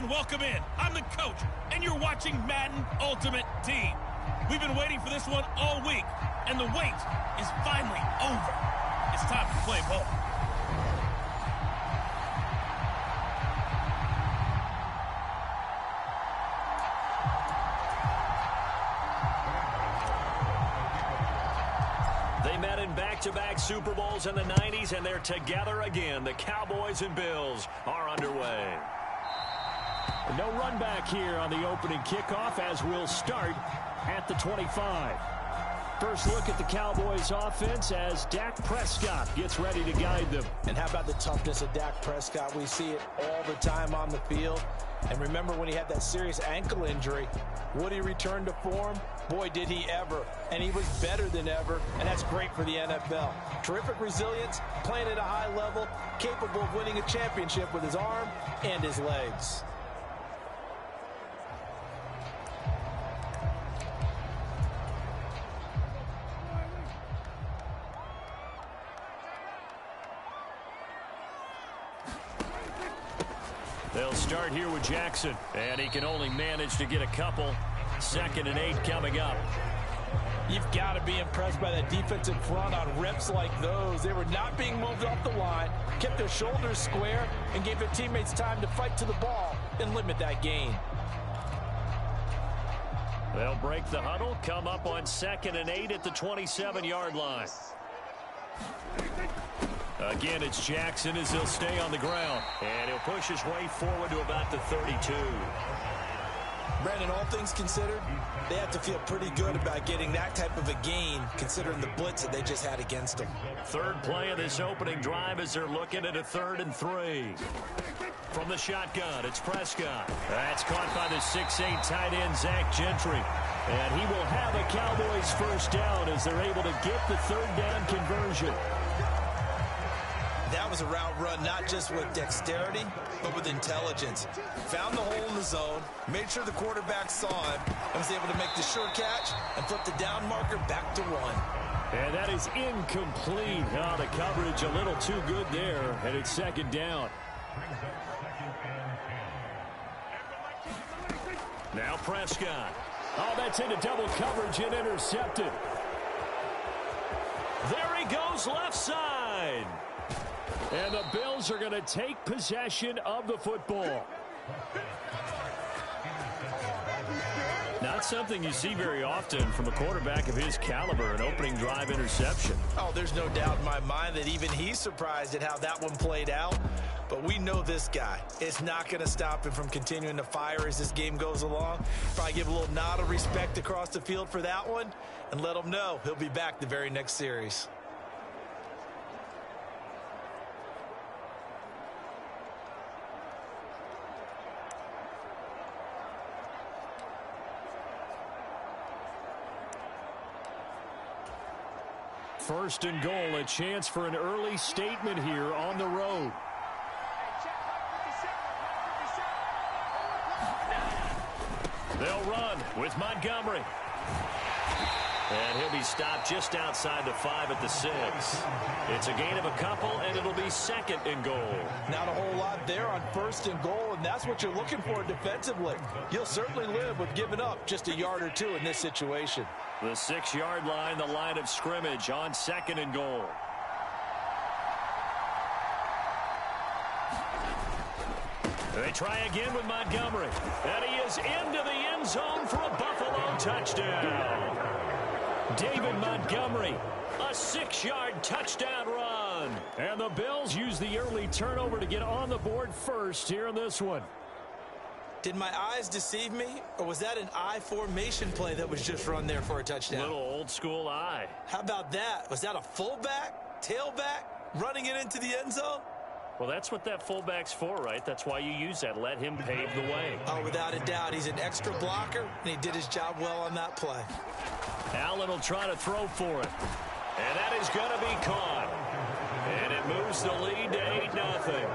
and welcome in. I'm the coach, and you're watching Madden Ultimate Team. We've been waiting for this one all week, and the wait is finally over. It's time to play ball. They met in back-to-back Super Bowls in the 90s, and they're together again. The Cowboys and Bills are underway. No run back here on the opening kickoff as we'll start at the 25. First look at the Cowboys offense as Dak Prescott gets ready to guide them. And how about the toughness of Dak Prescott? We see it all the time on the field. And remember when he had that serious ankle injury, would he return to form? Boy, did he ever. And he was better than ever, and that's great for the NFL. Terrific resilience, playing at a high level, capable of winning a championship with his arm and his legs. They'll start here with Jackson, and he can only manage to get a couple. 2nd and 8 coming up. You've got to be impressed by that defensive front on reps like those. They were not being moved off the line, kept their shoulders square, and gave their teammates time to fight to the ball and limit that gain. They'll break the huddle, come up on 2nd and 8 at the 27-yard line. Again, it's Jackson as he'll stay on the ground. And he'll push his way forward to about the 32. Brandon, all things considered, they have to feel pretty good about getting that type of a gain, considering the blitz that they just had against them. Third play of this opening drive as they're looking at a 3rd and 3. From the shotgun, it's Prescott. That's caught by the 6'8" tight end, Zach Gentry. And he will have a Cowboys first down as they're able to get the 3rd down conversion. That was a route run not just with dexterity, but with intelligence. Found the hole in the zone, made sure the quarterback saw him, and was able to make the sure catch and flip the down marker back to 1. And that is incomplete. Oh, the coverage a little too good there, and it's 2nd down. Now Prescott. Oh, that's into double coverage and intercepted. There he goes left side. And the Bills are going to take possession of the football. Not something you see very often from a quarterback of his caliber, an opening drive interception. Oh, there's no doubt in my mind that even he's surprised at how that one played out. But we know this guy. It's not going to stop him from continuing to fire as this game goes along. Probably give a little nod of respect across the field for that one and let him know he'll be back the very next series. First and goal, a chance for an early statement here on the road. They'll run with Montgomery. And he'll be stopped just outside the 5 at the 6. It's a gain of a couple, and it'll be 2nd and goal. Not a whole lot there on 1st and goal, and that's what you're looking for defensively. You'll certainly live with giving up just a yard or 2 in this situation. The 6-yard line, the line of scrimmage on 2nd and goal. They try again with Montgomery. And he is into the end zone for a Buffalo touchdown. David Montgomery, a 6-yard touchdown run. And the Bills use the early turnover to get on the board first here in this one. Did my eyes deceive me, or was that an I formation play that was just run there for a touchdown? Little old school eye. How about that? Was that a fullback, tailback, running it into the end zone? Well, that's what that fullback's for, right? That's why you use that. Let him pave the way. Oh, without a doubt. He's an extra blocker, and he did his job well on that play. Allen will try to throw for it. And that is going to be caught. And it moves the lead to 8-0.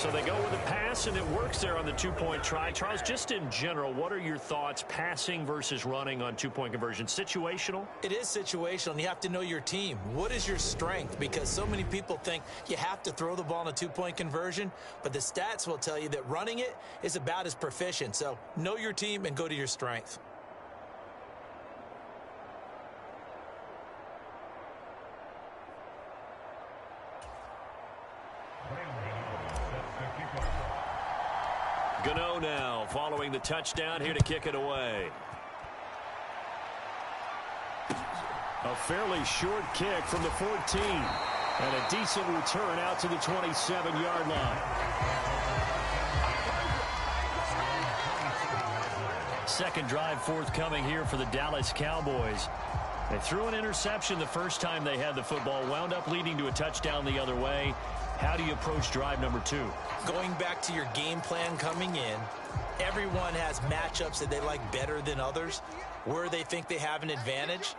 So they go with a pass, and it works there on the two-point try. Charles, just in general, what are your thoughts passing versus running on two-point conversion? Situational? It is situational, and you have to know your team. What is your strength? Because so many people think you have to throw the ball in a two-point conversion, but the stats will tell you that running it is about as proficient. So know your team and go to your strength. Gano now following the touchdown here to kick it away. A fairly short kick from the 14. And a decent return out to the 27-yard line. Second drive forthcoming here for the Dallas Cowboys. They threw an interception the first time they had the football, wound up leading to a touchdown the other way. How do you approach drive number 2? Going back to your game plan coming in, everyone has matchups that they like better than others. Where they think they have an advantage,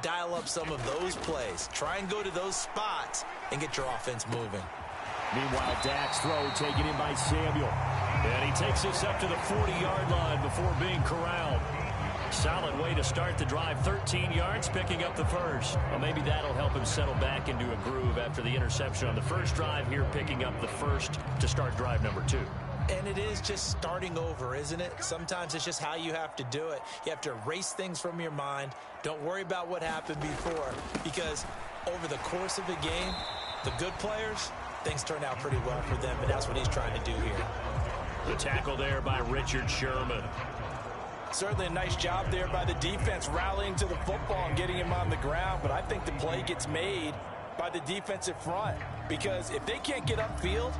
dial up some of those plays. Try and go to those spots and get your offense moving. Meanwhile, Dak's throw taken in by Samuel. And he takes us up to the 40-yard line before being corralled. Solid way to start the drive. 13 yards, picking up the first. Well, maybe that'll help him settle back into a groove after the interception on the first drive here, picking up the first to start drive number 2. And it is just starting over, isn't it? Sometimes it's just how you have to do it. You have to erase things from your mind. Don't worry about what happened before, because over the course of a game, the good players, things turn out pretty well for them, and that's what he's trying to do here. The tackle there by Richard Sherman. Certainly a nice job there by the defense, rallying to the football and getting him on the ground. But I think the play gets made by the defensive front, because if they can't get upfield,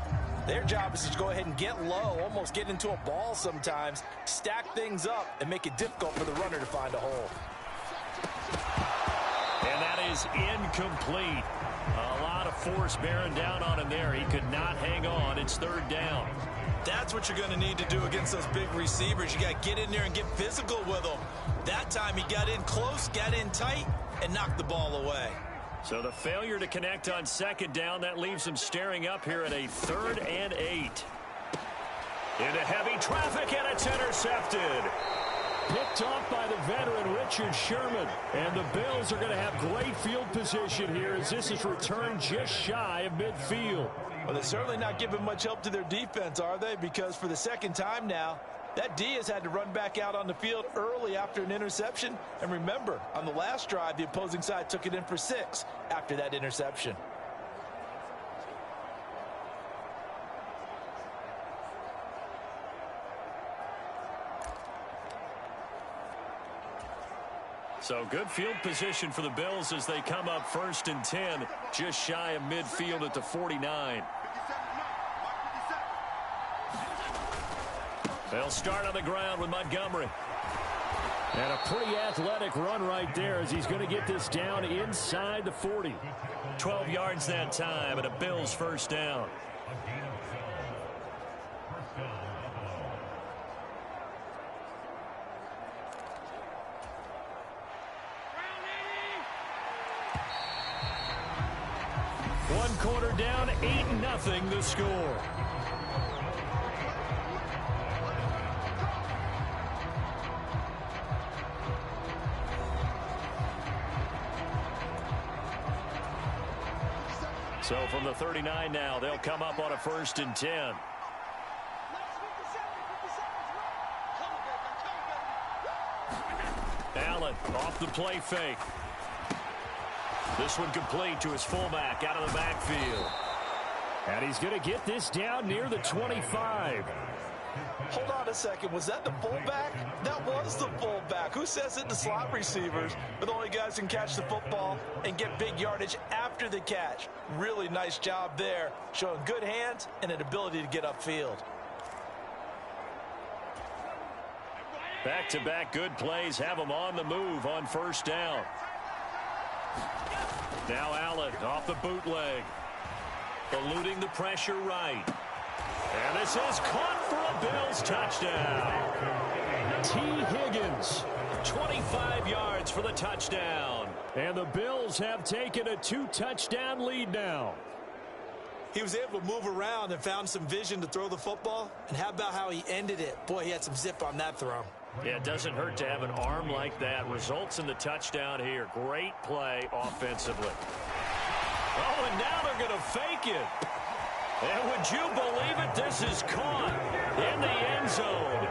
their job is to go ahead and get low, almost get into a ball sometimes, stack things up, and make it difficult for the runner to find a hole. And that is incomplete. A lot of force bearing down on him there. He could not hang on. It's third down. That's what you're going to need to do against those big receivers. You got to get in there and get physical with them. That time he got in close, got in tight, and knocked the ball away. So the failure to connect on second down, that leaves him staring up here at a 3rd and 8. Into heavy traffic, and it's intercepted. Picked off by the veteran Richard Sherman. And the Bills are going to have great field position here as this is returned just shy of midfield. Well, they're certainly not giving much help to their defense, are they? Because for the second time now, that D has had to run back out on the field early after an interception. And remember, on the last drive, the opposing side took it in for 6 after that interception. So good field position for the Bills as they come up 1st and 10, just shy of midfield at the 49. They'll start on the ground with Montgomery. And a pretty athletic run right there as he's going to get this down inside the 40. 12 yards that time and a Bills first down. One quarter down, 8-0 the score. So from the 39 now, they'll come up on a 1st and 10. Allen off the play fake. This one complete to his fullback out of the backfield. And he's going to get this down near the 25. Hold on a second. Was that the fullback? That was the fullback. Who says it? The slot receivers are the only guys who can catch the football and get big yardage after the catch. Really nice job there, showing good hands and an ability to get upfield. Back-to-back good plays have them on the move on 1st down. Now Allen off the bootleg. Eluding the pressure right. And this is caught for a Bills touchdown. T. Higgins. 25 yards for the touchdown. And the Bills have taken a 2-touchdown lead now. He was able to move around and found some vision to throw the football. And how about how he ended it? Boy, he had some zip on that throw. Yeah, it doesn't hurt to have an arm like that. Results in the touchdown here. Great play offensively. Oh, and now they're going to fake it. And would you believe it? This is caught in the end zone.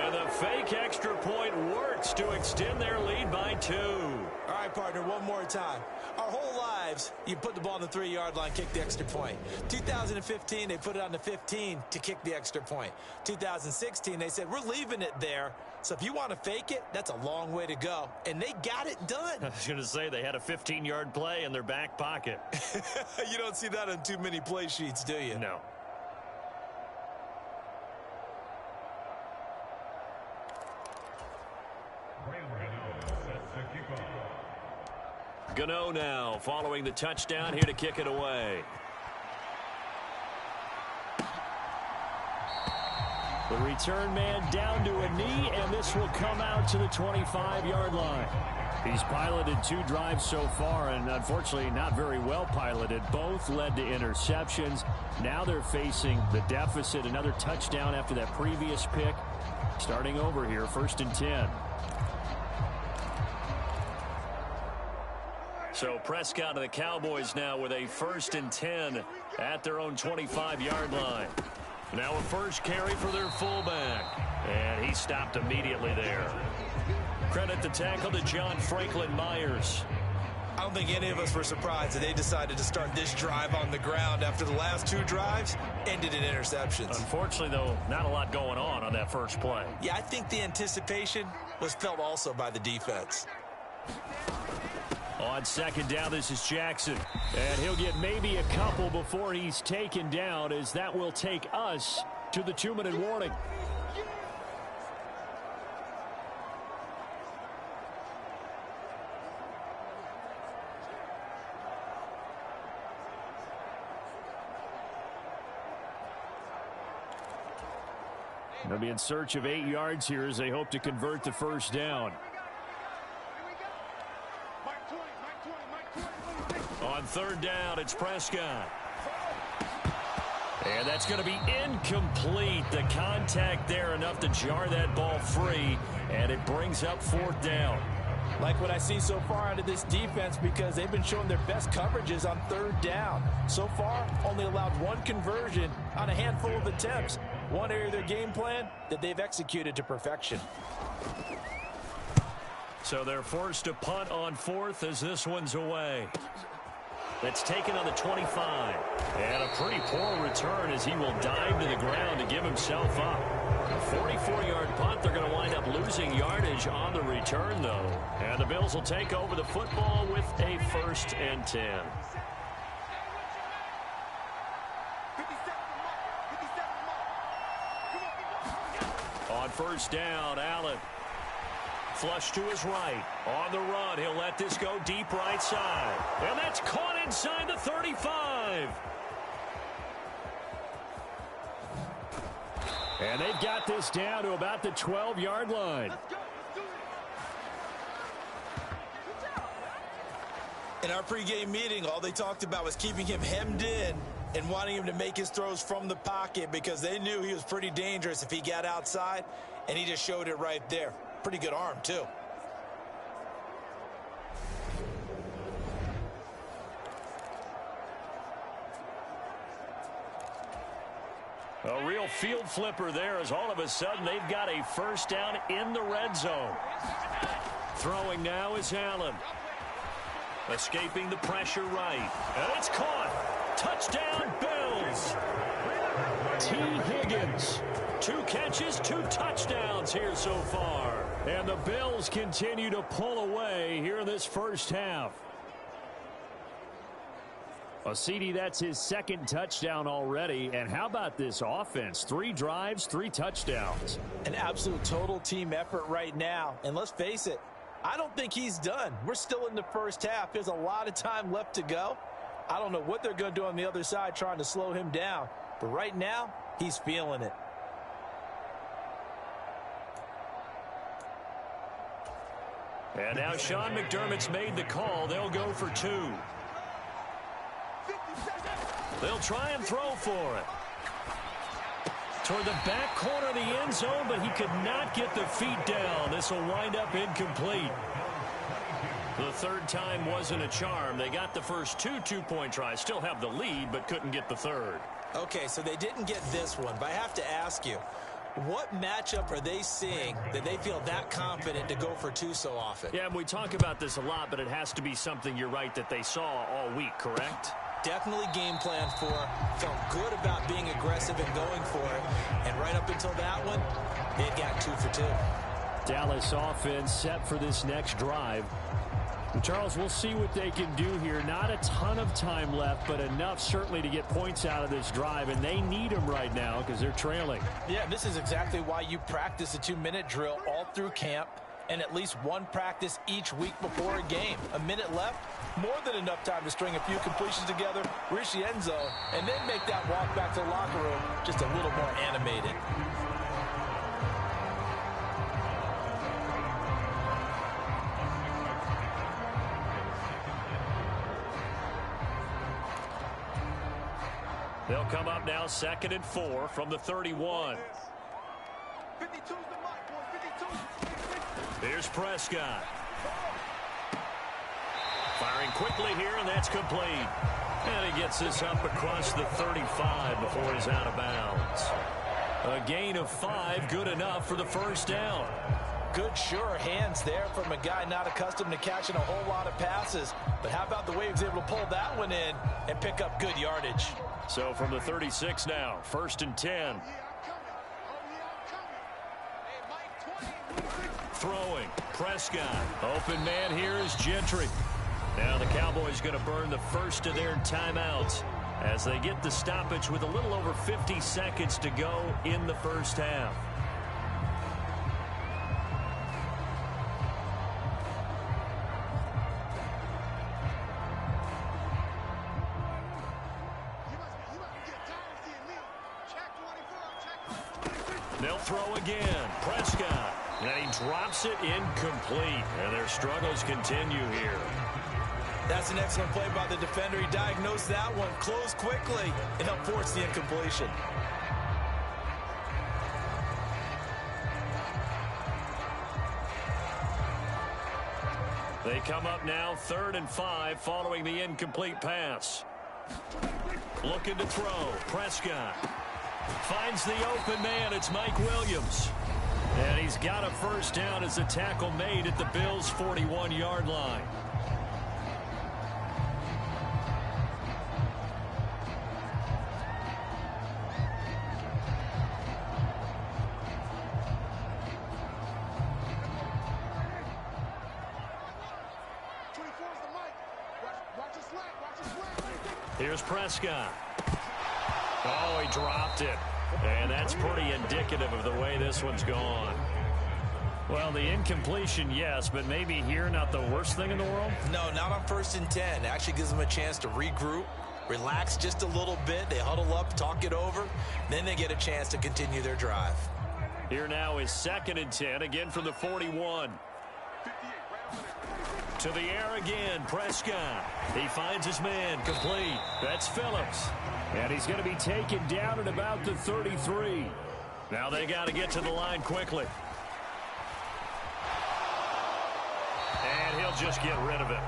And the fake extra point works to extend their lead by 2. All right, partner, one more time. Our whole lives, you put the ball on the 3-yard line, kick the extra point. 2015, they put it on the 15 to kick the extra point. 2016, they said, we're leaving it there. So if you want to fake it, that's a long way to go. And they got it done. I was going to say they had a 15-yard play in their back pocket. You don't see that on too many play sheets, do you? No. Gano now following the touchdown, here to kick it away. The return man down to a knee, and this will come out to the 25-yard line. He's piloted 2 drives so far, and unfortunately not very well piloted. Both led to interceptions. Now they're facing the deficit. Another touchdown after that previous pick. Starting over here, 1st and 10. So Prescott and the Cowboys now with a 1st and 10 at their own 25-yard line. Now a first carry for their fullback. And he stopped immediately there. Credit the tackle to John Franklin Myers. I don't think any of us were surprised that they decided to start this drive on the ground after the last 2 drives ended in interceptions. Unfortunately, though, not a lot going on that first play. Yeah, I think the anticipation was felt also by the defense. On 2nd down, this is Jackson. And he'll get maybe a couple before he's taken down, as that will take us to the 2-minute warning. They'll be in search of 8 yards here as they hope to convert the first down. On 3rd down, it's Prescott. And that's going to be incomplete. The contact there enough to jar that ball free, and it brings up 4th down. Like what I see so far out of this defense, because they've been showing their best coverages on 3rd down. So far, only allowed 1 conversion on a handful of attempts. One area of their game plan that they've executed to perfection. So they're forced to punt on 4th as this one's away. That's taken on the 25. And a pretty poor return as he will dive to the ground to give himself up. A 44-yard punt. They're going to wind up losing yardage on the return, though. And the Bills will take over the football with a 1st and 10. On 1st down, Allen. Flush to his right. On the run, he'll let this go deep right side. And that's caught inside the 35. And they've got this down to about the 12-yard line. In our pregame meeting, all they talked about was keeping him hemmed in and wanting him to make his throws from the pocket, because they knew he was pretty dangerous if he got outside, and he just showed it right there. Pretty good arm, too. A real field flipper there, as all of a sudden they've got a 1st down in the red zone. Throwing now is Allen. Escaping the pressure right. And it's caught. Touchdown, Bills. T. Higgins. 2 catches, 2 touchdowns here so far. And the Bills continue to pull away here in this first half. Well, CD, that's his 2nd touchdown already. And how about this offense? 3 drives, 3 touchdowns. An absolute total team effort right now. And let's face it, I don't think he's done. We're still in the first half. There's a lot of time left to go. I don't know what they're going to do on the other side trying to slow him down. But right now, he's feeling it. And now Sean McDermott's made the call. They'll go for 2. They'll try and throw for it. Toward the back corner of the end zone, but he could not get the feet down. This will wind up incomplete. The third time wasn't a charm. They got the first two-point tries. Still have the lead, but couldn't get the third. Okay, so they didn't get this one, but I have to ask you, what matchup are they seeing that they feel that confident to go for two so often? Yeah, we talk about this a lot, but it has to be something, you're right, that they saw all week, correct? Definitely game planned for, felt good about being aggressive and going for it, and right up until that one, they got 2 for 2. Dallas offense set for this next drive. And Charles, we'll see what they can do here. Not a ton of time left, but enough certainly to get points out of this drive, and they need them right now because they're trailing. Yeah, this is exactly why you practice a 2-minute drill all through camp and at least one practice each week before a game. A minute left, more than enough time to string a few completions together, reach the end zone, and then make that walk back to the locker room just a little more animated. They'll come up now 2nd and 4 from the 31. Here's Prescott. Firing quickly here, and that's complete. And he gets this up across the 35 before he's out of bounds. A gain of 5, good enough for the first down. Good, sure hands there from a guy not accustomed to catching a whole lot of passes. But how about the way he was able to pull that one in and pick up good yardage? So from the 36 now, 1st and 10. Throwing, Prescott. Open man here is Gentry. Now the Cowboys going to burn the first of their timeouts as they get the stoppage with a little over 50 seconds to go in the first half. They'll throw again. Prescott. And he drops it incomplete. And their struggles continue here. That's an excellent play by the defender. He diagnosed that one, closed quickly, and helped force the incompletion. They come up now 3rd and 5 following the incomplete pass. Looking to throw. Prescott. Finds the open man. It's Mike Williams. And he's got a first down as a tackle made at the Bills' 41-yard line. Here's Prescott. Oh, he dropped it. And that's pretty indicative of the way this one's gone. Well, the incompletion, yes, but maybe here not the worst thing in the world? No, not on 1st and 10. It actually gives them a chance to regroup, relax just a little bit. They huddle up, talk it over. Then they get a chance to continue their drive. Here now is 2nd and 10, again from the 41. To the air again, Prescott. He finds his man, complete. That's Phillips. And he's going to be taken down at about the 33. Now they got to get to the line quickly. And he'll just get rid of it.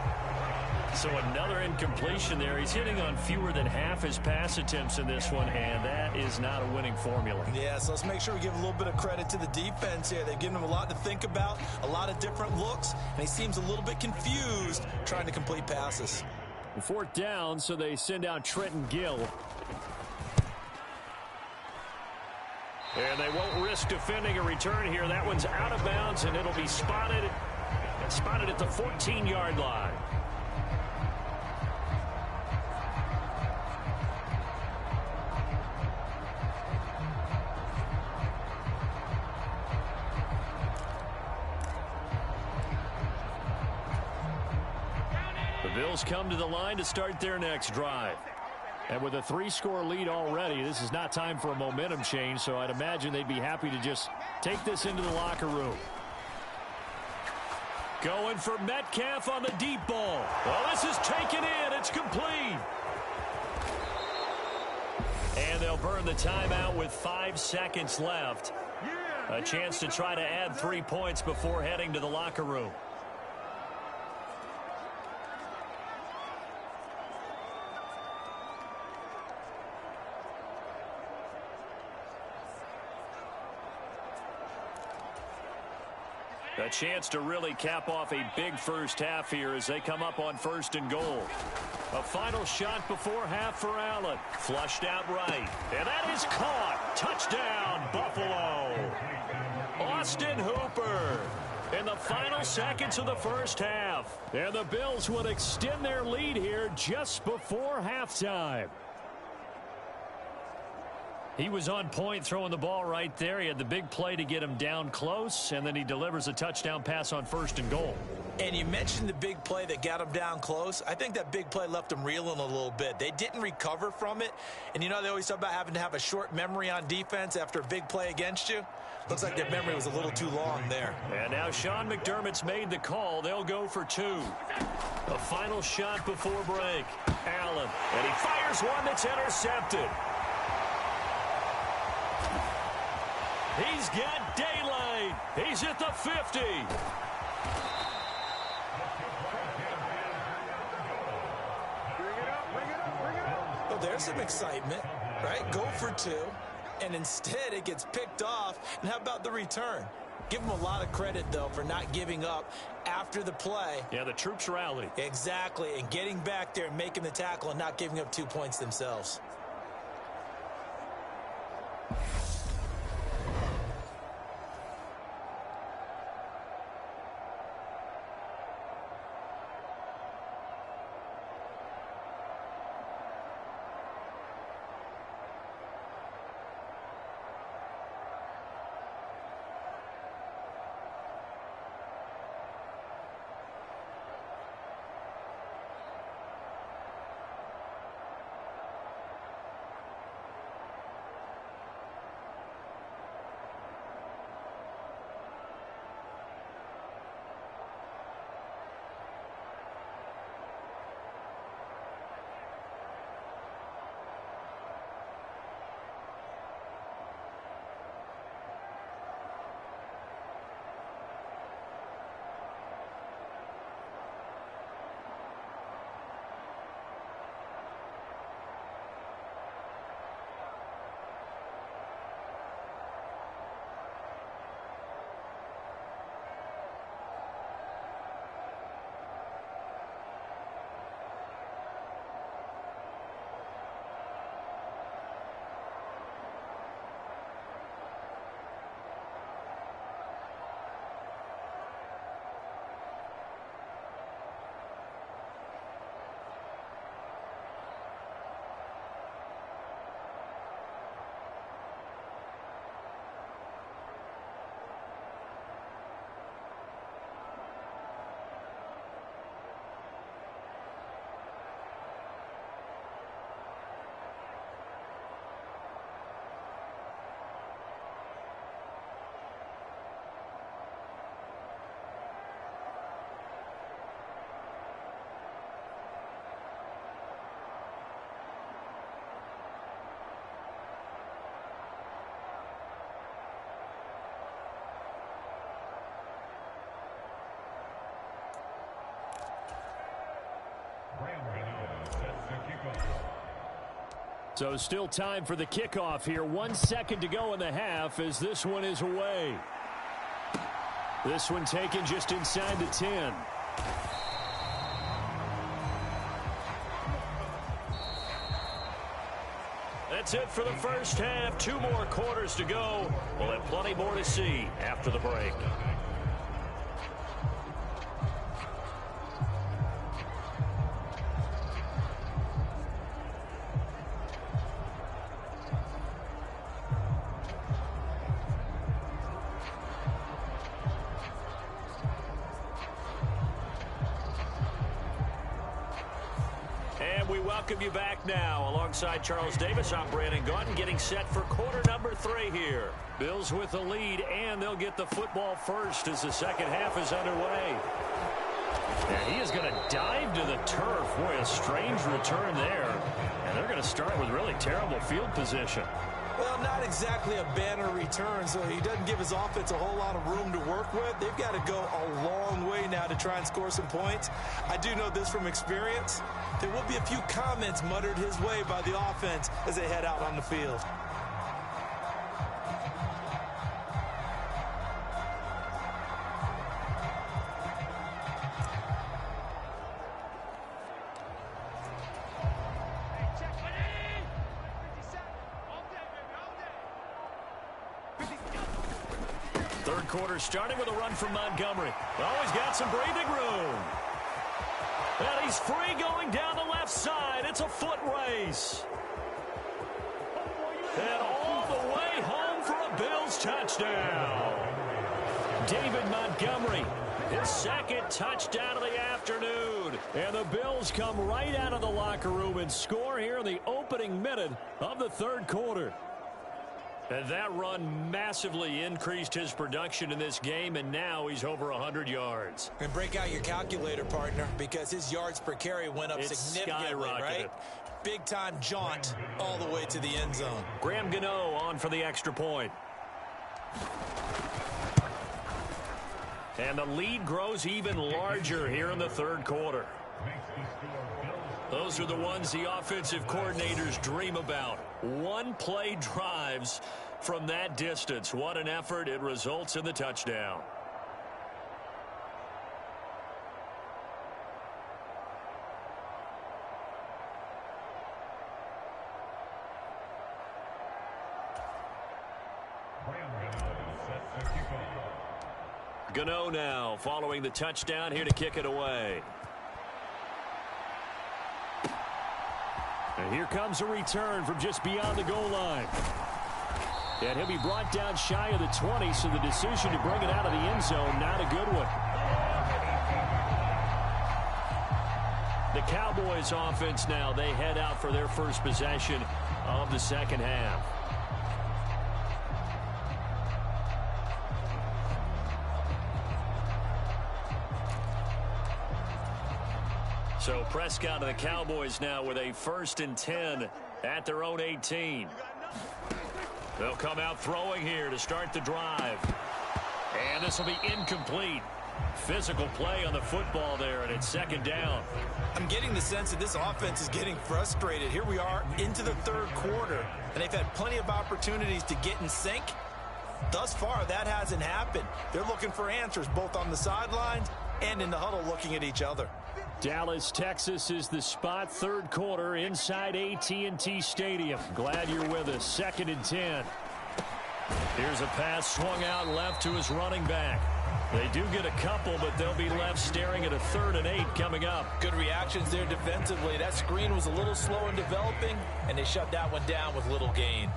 So another incompletion there. He's hitting on fewer than half his pass attempts in this one, and that is not a winning formula. Yeah, so let's make sure we give a little bit of credit to the defense here. They've given him a lot to think about, a lot of different looks, and he seems a little bit confused trying to complete passes. 4th down, so they send out Trenton Gill. And they won't risk defending a return here. That one's out of bounds, and it'll be spotted at the 14-yard line. The Bills come to the line to start their next drive. And with a 3-score lead already, this is not time for a momentum change, so I'd imagine they'd be happy to just take this into the locker room. Going for Metcalf on the deep ball. Well, this is taken in. It's complete. burn the timeout with 5 seconds left. A chance to try to add 3 points before heading to the locker room. A chance to really cap off a big first half here as they come up on 1st and goal. A final shot before half for Allen. Flushed out right. And that is caught. Touchdown, Buffalo. Austin Hooper in the final seconds of the first half. And the Bills would extend their lead here just before halftime. He was on point throwing the ball right there. He had the big play to get him down close, and then he delivers a touchdown pass on 1st and goal. And you mentioned the big play that got him down close. I think that big play left him reeling a little bit. They didn't recover from it. And you know they always talk about having to have a short memory on defense after a big play against you. Looks like their memory was a little too long there. And now Sean McDermott's made the call. They'll go for 2. A final shot before break. Allen. And he fires one that's intercepted. He's got daylight. He's at the 50. Well, there's some excitement, right? Go for 2, and instead it gets picked off. And how about the return? Give him a lot of credit, though, for not giving up after the play. Yeah, the troops rallied. Exactly, and getting back there and making the tackle and not giving up 2 points themselves. So still time for the kickoff here. 1 second to go in the half as this one is away. This one taken just inside the 10. That's it for the first half. 2 more quarters to go. We'll have plenty more to see after the break. Welcome you back now. Alongside Charles Davis, I'm Brandon Gaunton, getting set for quarter number 3 here. Bills with the lead, and they'll get the football first as the second half is underway. And he is going to dive to the turf. Boy, a strange return there. And they're going to start with really terrible field position. Well, not exactly a banner return, so he doesn't give his offense a whole lot of room to work with. They've got to go a long way now to try and score some points. I do know this from experience. There will be a few comments muttered his way by the offense as they head out on the field. Third quarter starting with a run from Montgomery. Oh, he's got some breathing room. And he's free going down the left side. It's a foot race. And all the way home for a Bills touchdown. David Montgomery, his second touchdown of the afternoon. And the Bills come right out of the locker room and score here in the opening minute of the third quarter. And that run massively increased his production in this game, and now he's over 100 yards. And break out your calculator, partner, because his yards per carry went up significantly, right? Big-time jaunt all the way to the end zone. Graham Gano on for the extra point. And the lead grows even larger here in the third quarter. Those are the ones the offensive coordinators dream about. One-play drives from that distance. What an effort. It results in the touchdown. Gano now following the touchdown here to kick it away. And here comes a return from just beyond the goal line. And he'll be brought down shy of the 20, so the decision to bring it out of the end zone, not a good one. The Cowboys offense now, they head out for their first possession of the second half. So Prescott and the Cowboys now with a 1st and 10 at their own 18. They'll come out throwing here to start the drive. And this will be incomplete. Physical play on the football there, and it's second down. I'm getting the sense that this offense is getting frustrated. Here we are into the third quarter, and they've had plenty of opportunities to get in sync. Thus far, that hasn't happened. They're looking for answers both on the sidelines and in the huddle looking at each other. Dallas, Texas is the spot. Third quarter inside AT&T Stadium. Glad you're with us. 2nd and 10. Here's a pass swung out left to his running back. They do get a couple, but they'll be left staring at a 3rd and 8 coming up. Good reactions there defensively. That screen was a little slow in developing, and they shut that one down with little gain.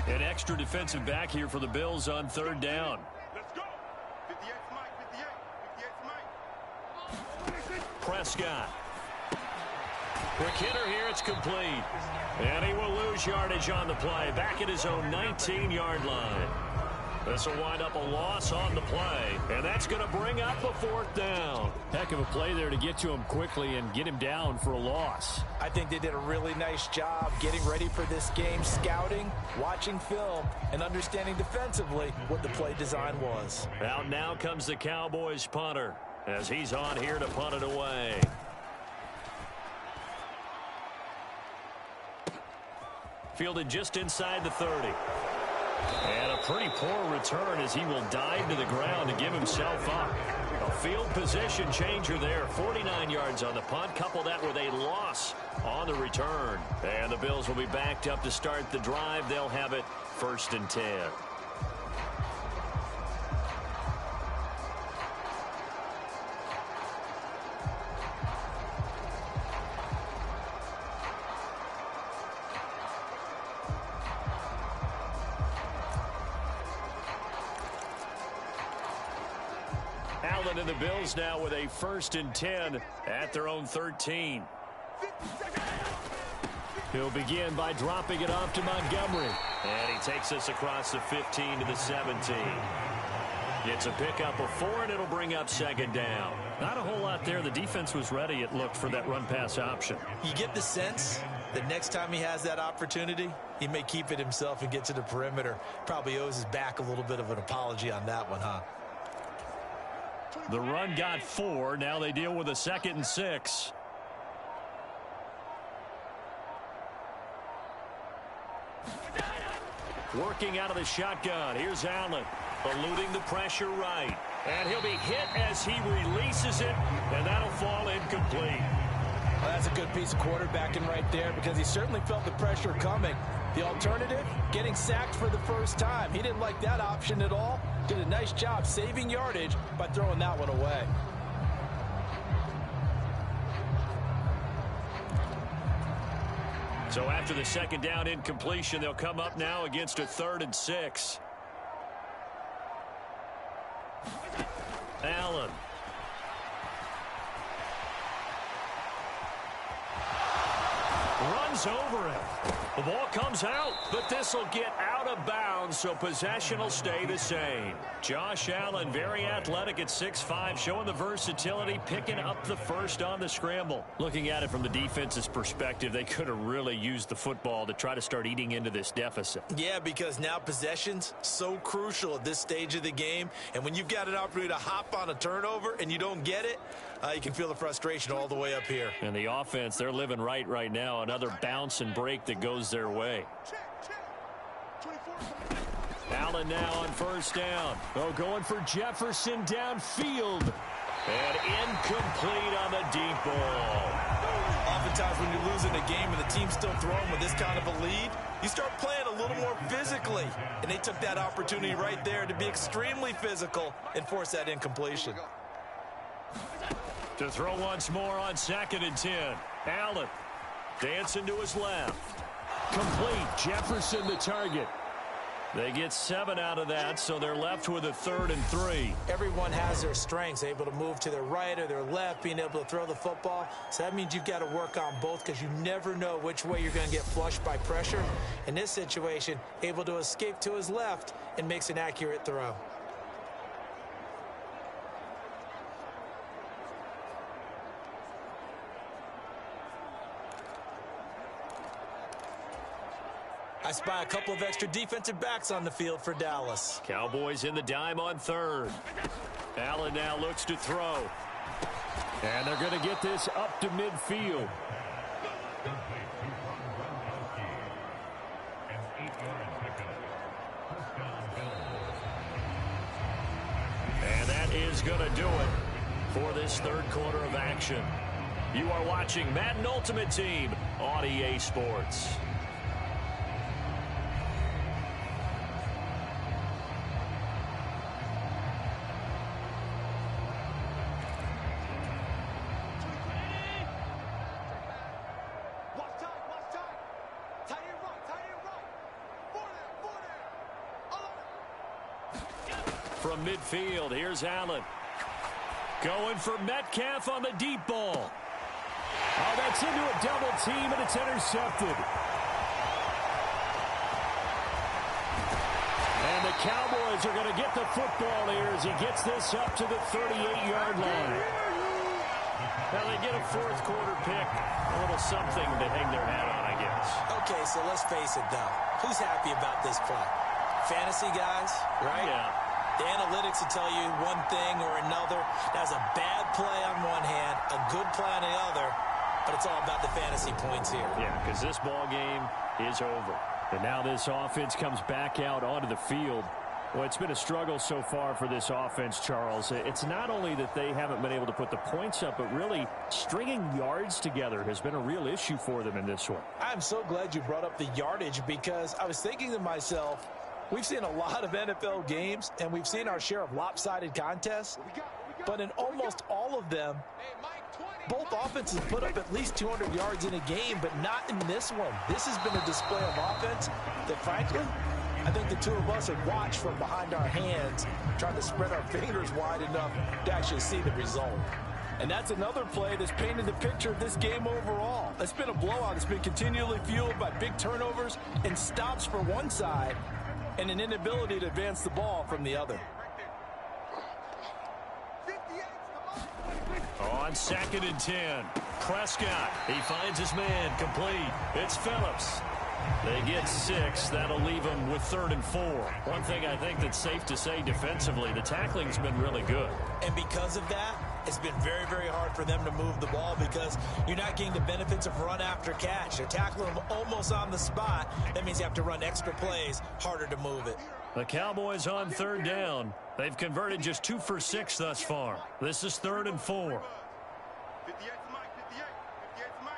An extra defensive back here for the Bills on 3rd down. Let's go. 58 Mike, 58 Mike. Prescott. Quick hitter here, it's complete. And he will lose yardage on the play, back at his own 19-yard line. This will wind up a loss on the play, and that's going to bring up a 4th down. Heck of a play there to get to him quickly and get him down for a loss. I think they did a really nice job getting ready for this game, scouting, watching film, and understanding defensively what the play design was. Out now comes the Cowboys punter as he's on here to punt it away. Fielded just inside the 30. And a pretty poor return as he will dive to the ground to give himself up. A field position changer there. 49 yards on the punt. Couple that with a loss on the return. And the Bills will be backed up to start the drive. They'll have it 1st and 10. Allen and the Bills now with a 1st and 10 at their own 13. He'll begin by dropping it off to Montgomery. And he takes us across the 15 to the 17. It's a pickup of 4, and it'll bring up second down. Not a whole lot there. The defense was ready, it looked, for that run-pass option. You get the sense that next time he has that opportunity, he may keep it himself and get to the perimeter. Probably owes his back a little bit of an apology on that one, huh? The run got 4. Now they deal with a 2nd and 6. Working out of the shotgun. Here's Allen. Eluding the pressure right. And he'll be hit as he releases it, and that'll fall incomplete. Well, that's a good piece of quarterbacking right there because he certainly felt the pressure coming. The alternative, getting sacked for the first time. He didn't like that option at all. Did a nice job saving yardage by throwing that one away. So after the 2nd down incompletion, they'll come up now against a 3rd and 6. Allen. Runs over him. The ball comes out, but this will get out of bounds, so possession will stay the same. Josh Allen, very athletic at 6'5", showing the versatility, picking up the first on the scramble. Looking at it from the defense's perspective, they could have really used the football to try to start eating into this deficit. Yeah, because now possession's so crucial at this stage of the game, and when you've got an opportunity to hop on a turnover and you don't get it, you can feel the frustration all the way up here. And the offense, they're living right now. Another bounce and break that goes their way. Allen now on 1st down. Oh, going for Jefferson downfield. And incomplete on the deep ball. Oftentimes when you're losing a game and the team's still throwing with this kind of a lead, you start playing a little more physically. And they took that opportunity right there to be extremely physical and force that incompletion. To throw once more on 2nd and 10. Allen dancing to his left. Complete. Jefferson the target. They get 7 out of that, so they're left with a 3rd and 3. Everyone has their strengths, able to move to their right or their left, being able to throw the football. So that means you've got to work on both because you never know which way you're going to get flushed by pressure. In this situation, able to escape to his left and makes an accurate throw. I spy a couple of extra defensive backs on the field for Dallas. Cowboys in the dime on 3rd. Allen now looks to throw. And they're going to get this up to midfield. And that is going to do it for this 3rd quarter of action. You are watching Madden Ultimate Team on EA Sports. From midfield, here's Allen. Going for Metcalf on the deep ball. Oh, that's into a double team, and it's intercepted. And the Cowboys are going to get the football here as he gets this up to the 38-yard line. Now they get a 4th quarter pick. A little something to hang their hat on, I guess. Okay, so let's face it, though. Who's happy about this play? Fantasy guys, right? Yeah. The analytics will tell you one thing or another. That's a bad play on one hand, a good play on the other, but it's all about the fantasy points here. Yeah, because this ball game is over. And now this offense comes back out onto the field. Well, it's been a struggle so far for this offense, Charles. It's not only that they haven't been able to put the points up, but really stringing yards together has been a real issue for them in this one. I'm so glad you brought up the yardage because I was thinking to myself, we've seen a lot of NFL games, and we've seen our share of lopsided contests, but in almost all of them, both offenses put up at least 200 yards in a game, but not in this one. This has been a display of offense that, frankly, I think the two of us have watched from behind our hands, trying to spread our fingers wide enough to actually see the result. And that's another play that's painted the picture of this game overall. It's been a blowout. It's been continually fueled by big turnovers and stops for one side and an inability to advance the ball from the other. On 2nd and 10, Prescott, he finds his man, complete. It's Phillips. They get 6. That'll leave them with 3rd and 4. One thing I think that's safe to say defensively, the tackling's been really good. And because of that, it's been very, very hard for them to move the ball because you're not getting the benefits of run after catch. They're tackling them almost on the spot. That means you have to run extra plays, harder to move it. The Cowboys on 3rd down. They've converted just 2 for 6 thus far. This is 3rd and 4. 58 Mike, 58. 58 Mike.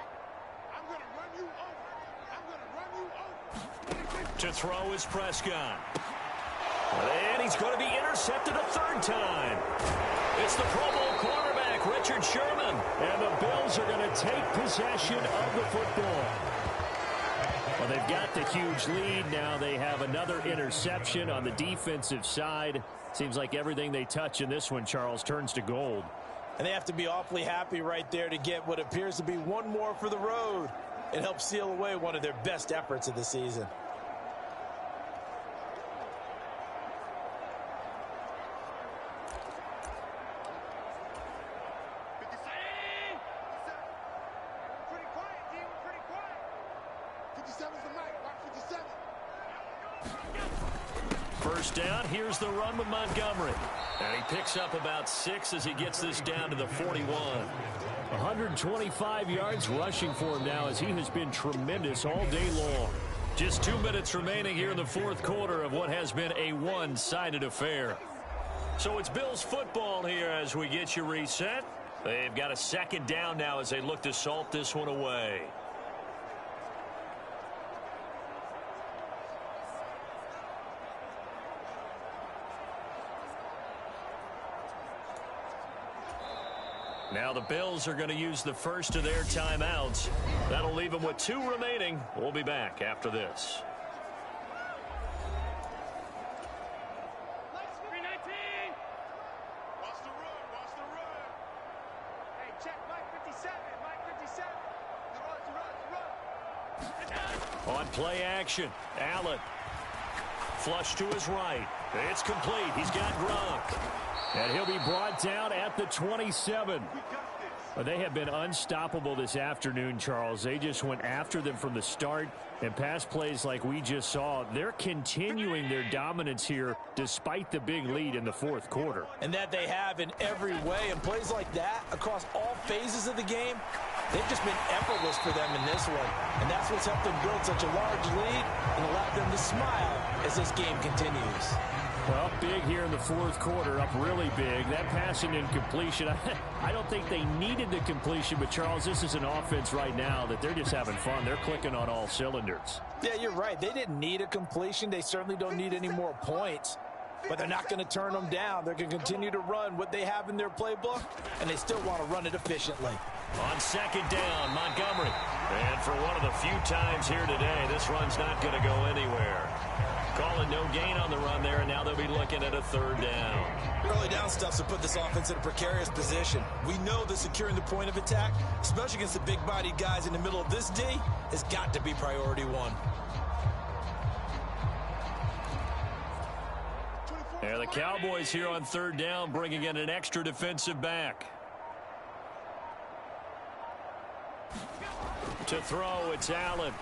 I'm going to run you over. I'm going to run you over. To throw is Prescott. And he's going to be intercepted a 3rd time. It's the Pro Bowl quarterback, Richard Sherman. And the Bills are going to take possession of the football. Well, they've got the huge lead. Now they have another interception on the defensive side. Seems like everything they touch in this one, Charles, turns to gold. And they have to be awfully happy right there to get what appears to be one more for the road. It helps seal away one of their best efforts of the season. First down, here's the run with Montgomery. And he picks up about 6 as he gets this down to the 41. 125 yards rushing for him now as he has been tremendous all day long. Just 2 minutes remaining here in the 4th quarter of what has been a one-sided affair. So it's Bills football here as we get you reset. They've got a 2nd down now as they look to salt this one away. Now the Bills are going to use the first of their timeouts. That'll leave them with 2 remaining. We'll be back after this. Watch the run. Watch the run. Hey, check Mike 57. Mike 57. Run. On play action, Allen. Flush to his right. It's complete. He's got Gronk. And he'll be brought down at the 27. Well, they have been unstoppable this afternoon, Charles. They just went after them from the start. And pass plays like we just saw, they're continuing their dominance here despite the big lead in the 4th quarter. And that they have in every way. And plays like that across all phases of the game, they've just been effortless for them in this one. And that's what's helped them build such a large lead and allowed them to smile as this game continues. Well, big here in the 4th quarter, up really big. That passing incompletion, I don't think they needed the completion, but Charles, this is an offense right now that they're just having fun. They're clicking on all cylinders. Yeah, you're right. They didn't need a completion. They certainly don't need any more points, but they're not going to turn them down. They're going to continue to run what they have in their playbook, and they still want to run it efficiently. On 2nd down, Montgomery. And for one of the few times here today, this run's not going to go anywhere. Calling no gain on the run there, and now they'll be looking at a 3rd down. Early down stuff's to put this offense in a precarious position. We know that securing the point of attack, especially against the big-bodied guys in the middle of this D, has got to be priority 1. And the Cowboys here on 3rd down, bringing in an extra defensive back. To throw, it's Allen.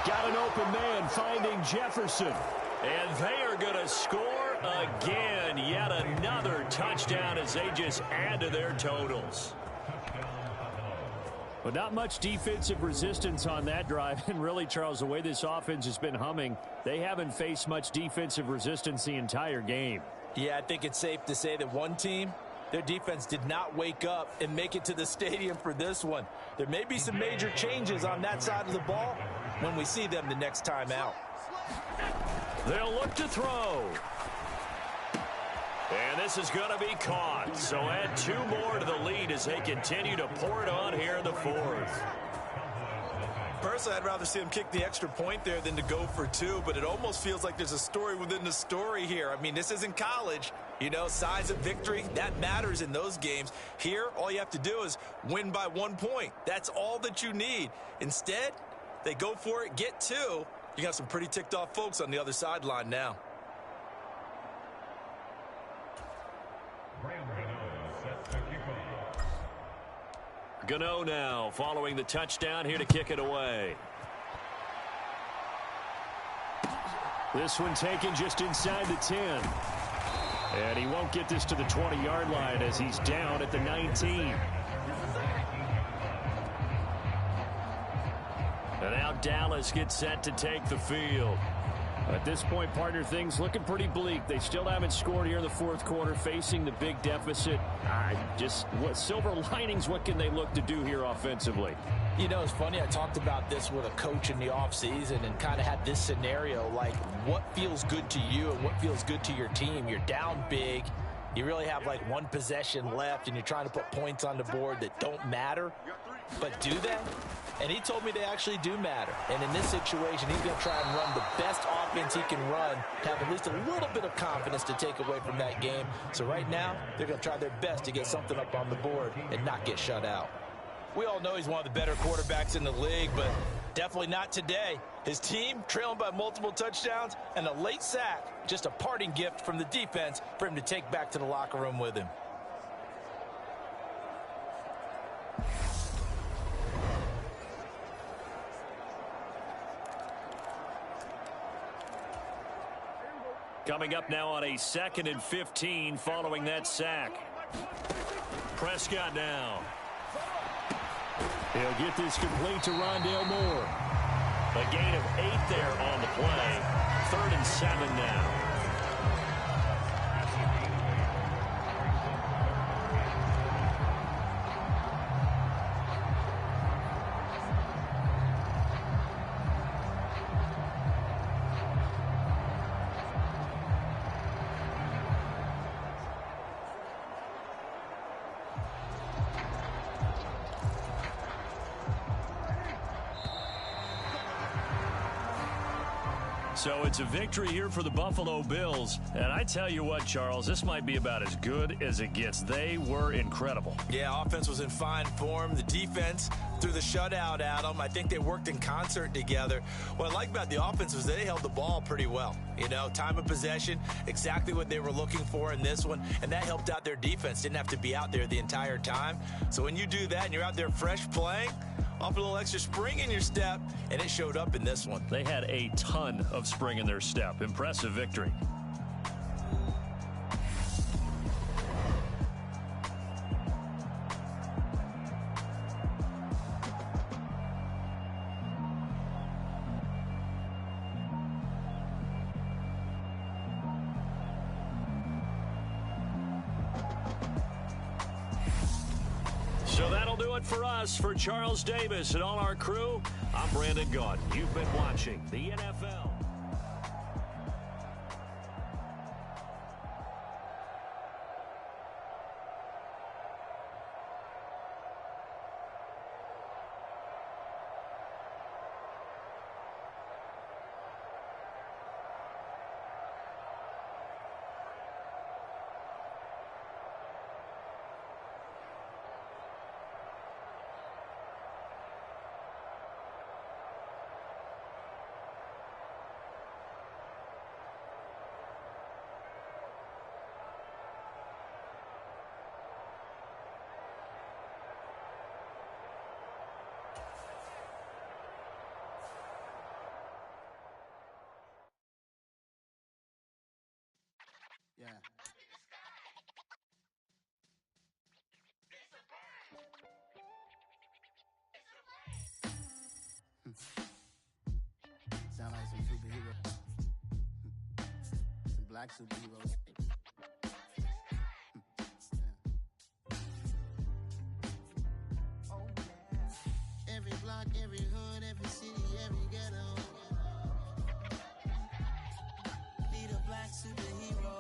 Got an open man, finding Jefferson. And they are going to score again. Yet another touchdown as they just add to their totals. But not much defensive resistance on that drive. And really, Charles, the way this offense has been humming, they haven't faced much defensive resistance the entire game. Yeah, I think it's safe to say that one team, their defense did not wake up and make it to the stadium for this one. There may be some major changes on that side of the ball when we see them the next time out. They'll look to throw. And this is going to be caught. So add 2 more to the lead as they continue to pour it on here in the 4th. Personally, I'd rather see them kick the extra point there than to go for 2, but it almost feels like there's a story within the story here. I mean, this isn't college. You know, signs of victory, that matters in those games. Here, all you have to do is win by 1 point. That's all that you need. Instead, they go for it, get 2. You got some pretty ticked off folks on the other sideline now. Gano now following the touchdown here to kick it away. This one taken just inside the 10. And he won't get this to the 20-yard line as he's down at the 19. And now Dallas gets set to take the field. At this point, partner, things looking pretty bleak. They still haven't scored here in the fourth quarter, facing the big deficit. What silver linings, what can they look to do here offensively? You know, it's funny, I talked about this with a coach in the offseason and kind of had this scenario, like what feels good to you and what feels good to your team. You're down big. You really have like 1 possession left, and you're trying to put points on the board that don't matter. But do they? And he told me they actually do matter. And in this situation, he's going to try and run the best offense he can run to have at least a little bit of confidence to take away from that game. So right now, they're going to try their best to get something up on the board and not get shut out. We all know he's one of the better quarterbacks in the league, but definitely not today. His team trailing by multiple touchdowns and a late sack, just a parting gift from the defense for him to take back to the locker room with him. Coming up now on a 2nd and 15 following that sack. Prescott now. He'll get this complete to Rondale Moore. A gain of 8 there on the play. 3rd and 7 now. So it's a victory here for the Buffalo Bills. And I tell you what, Charles, this might be about as good as it gets. They were incredible. Yeah, offense was in fine form. The defense threw the shutout at them. I think they worked in concert together. What I like about the offense was they held the ball pretty well. You know, time of possession, exactly what they were looking for in this one. And that helped out their defense. Didn't have to be out there the entire time. So when you do that and you're out there fresh playing, off a little extra spring in your step, and it showed up in this one. They had a ton of spring in their step. Impressive victory. So that'll do it for us. For Charles Davis and all our crew, I'm Brandon Gaudin. You've been watching the NFL. Yeah. Sound like some superhero. Some black superheroes. Every block, every hood, every city, every ghetto. Need a black superhero.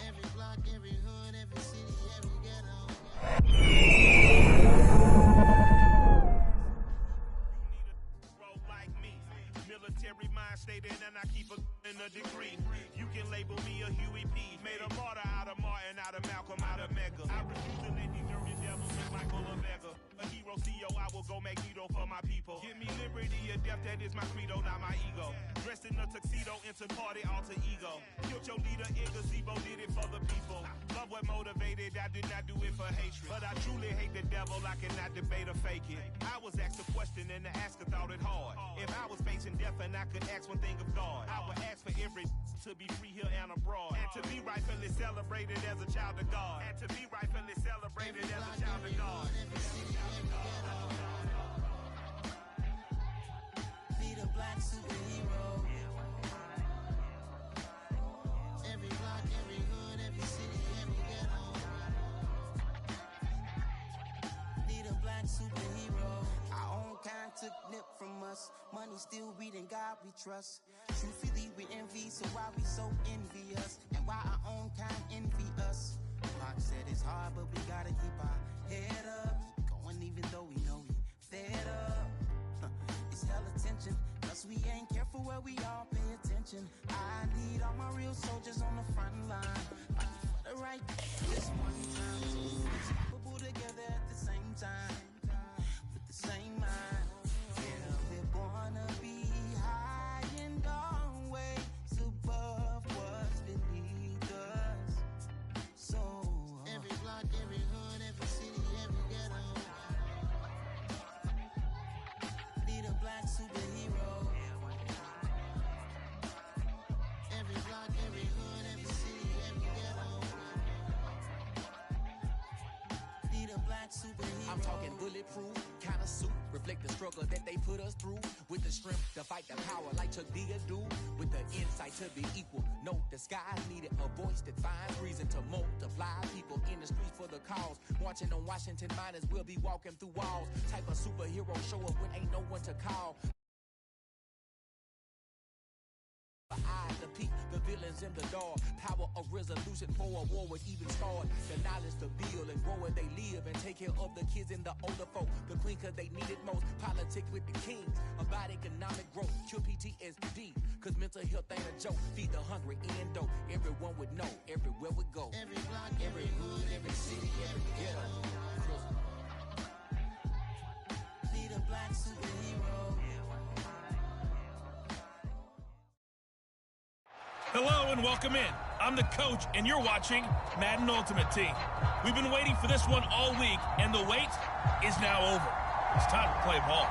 Every block, every hood, every city, every ghetto. Like me, military mind state, and I keep a degree. You can or death, that is my credo, not my ego. Dressed in a tuxedo, into party, alter ego. Killed your leader in gazebo, did it for the people. Love what motivated, I did not do it for hatred. But I truly hate the devil, I cannot debate or fake it. I was asked a question and the asker thought it hard. If I was facing death and I could ask one thing of God, I would ask for every to be free here and abroad. And to be rightfully celebrated as a child of God. And to be rightfully celebrated as a child of God. Be the black superhero. Every block, every hood, every city, every ghetto. Be the black superhero. Our own kind took nip from us. Money still reading, God we trust. Truthfully we envy, so why we so envious? And why our own kind envy us? Pac said it's hard, but we gotta keep our head up. Going even though we know we fed up. It's hell attention, cause we ain't careful where we all pay attention. I need all my real soldiers on the front line. Fighting for the right this one time. So unstoppable together at the same time. With the same mind. Yeah, we're gonna be high and always above what's beneath us. So every block, every hood, every city, every ghetto. Be the black superhero. Every block, every hood, every city, every ghetto. Be the black superhero. I'm talking bulletproof, kind of suit, reflect the struggle that they put us through. With the strength to fight the power like Chuck D do. With the insight to be equal. No, the skies needed a voice that finds reason to multiply people in the streets for the cause. Marching on Washington miners, we'll be walking through walls. Type of superhero show up when ain't no one to call. Eyes to peak, the villains in the dark. Power of resolution for a war would even start. The knowledge to build and grow where they live and take care of the kids and the older folk. The queen cause they need it most. Politics with the kings about economic growth. Cure PTSD cause mental health ain't a joke. Feed the hungry and dope. Everyone would know everywhere we go. Every block, Every hood, every city, every ghetto. be the black superhero. Hello and welcome in. I'm the coach, and you're watching Madden Ultimate Team. We've been waiting for this one all week, and the wait is now over. It's time to play ball.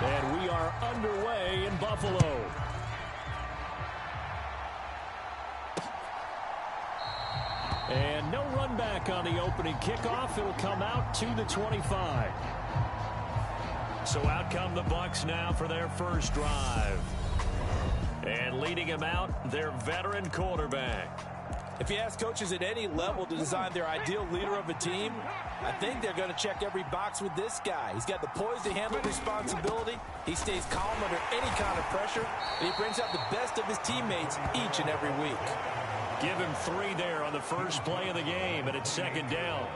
And we are underway in Buffalo. And no run back on the opening kickoff. It'll come out to the 25. So out come the Bucs now for their first drive. And leading him out, their veteran quarterback. If you ask coaches at any level to design their ideal leader of a team, I think they're going to check every box with this guy. He's got the poise to handle responsibility. He stays calm under any kind of pressure, and he brings out the best of his teammates each and every week. Give him 3 there on the first play of the game, and it's second down.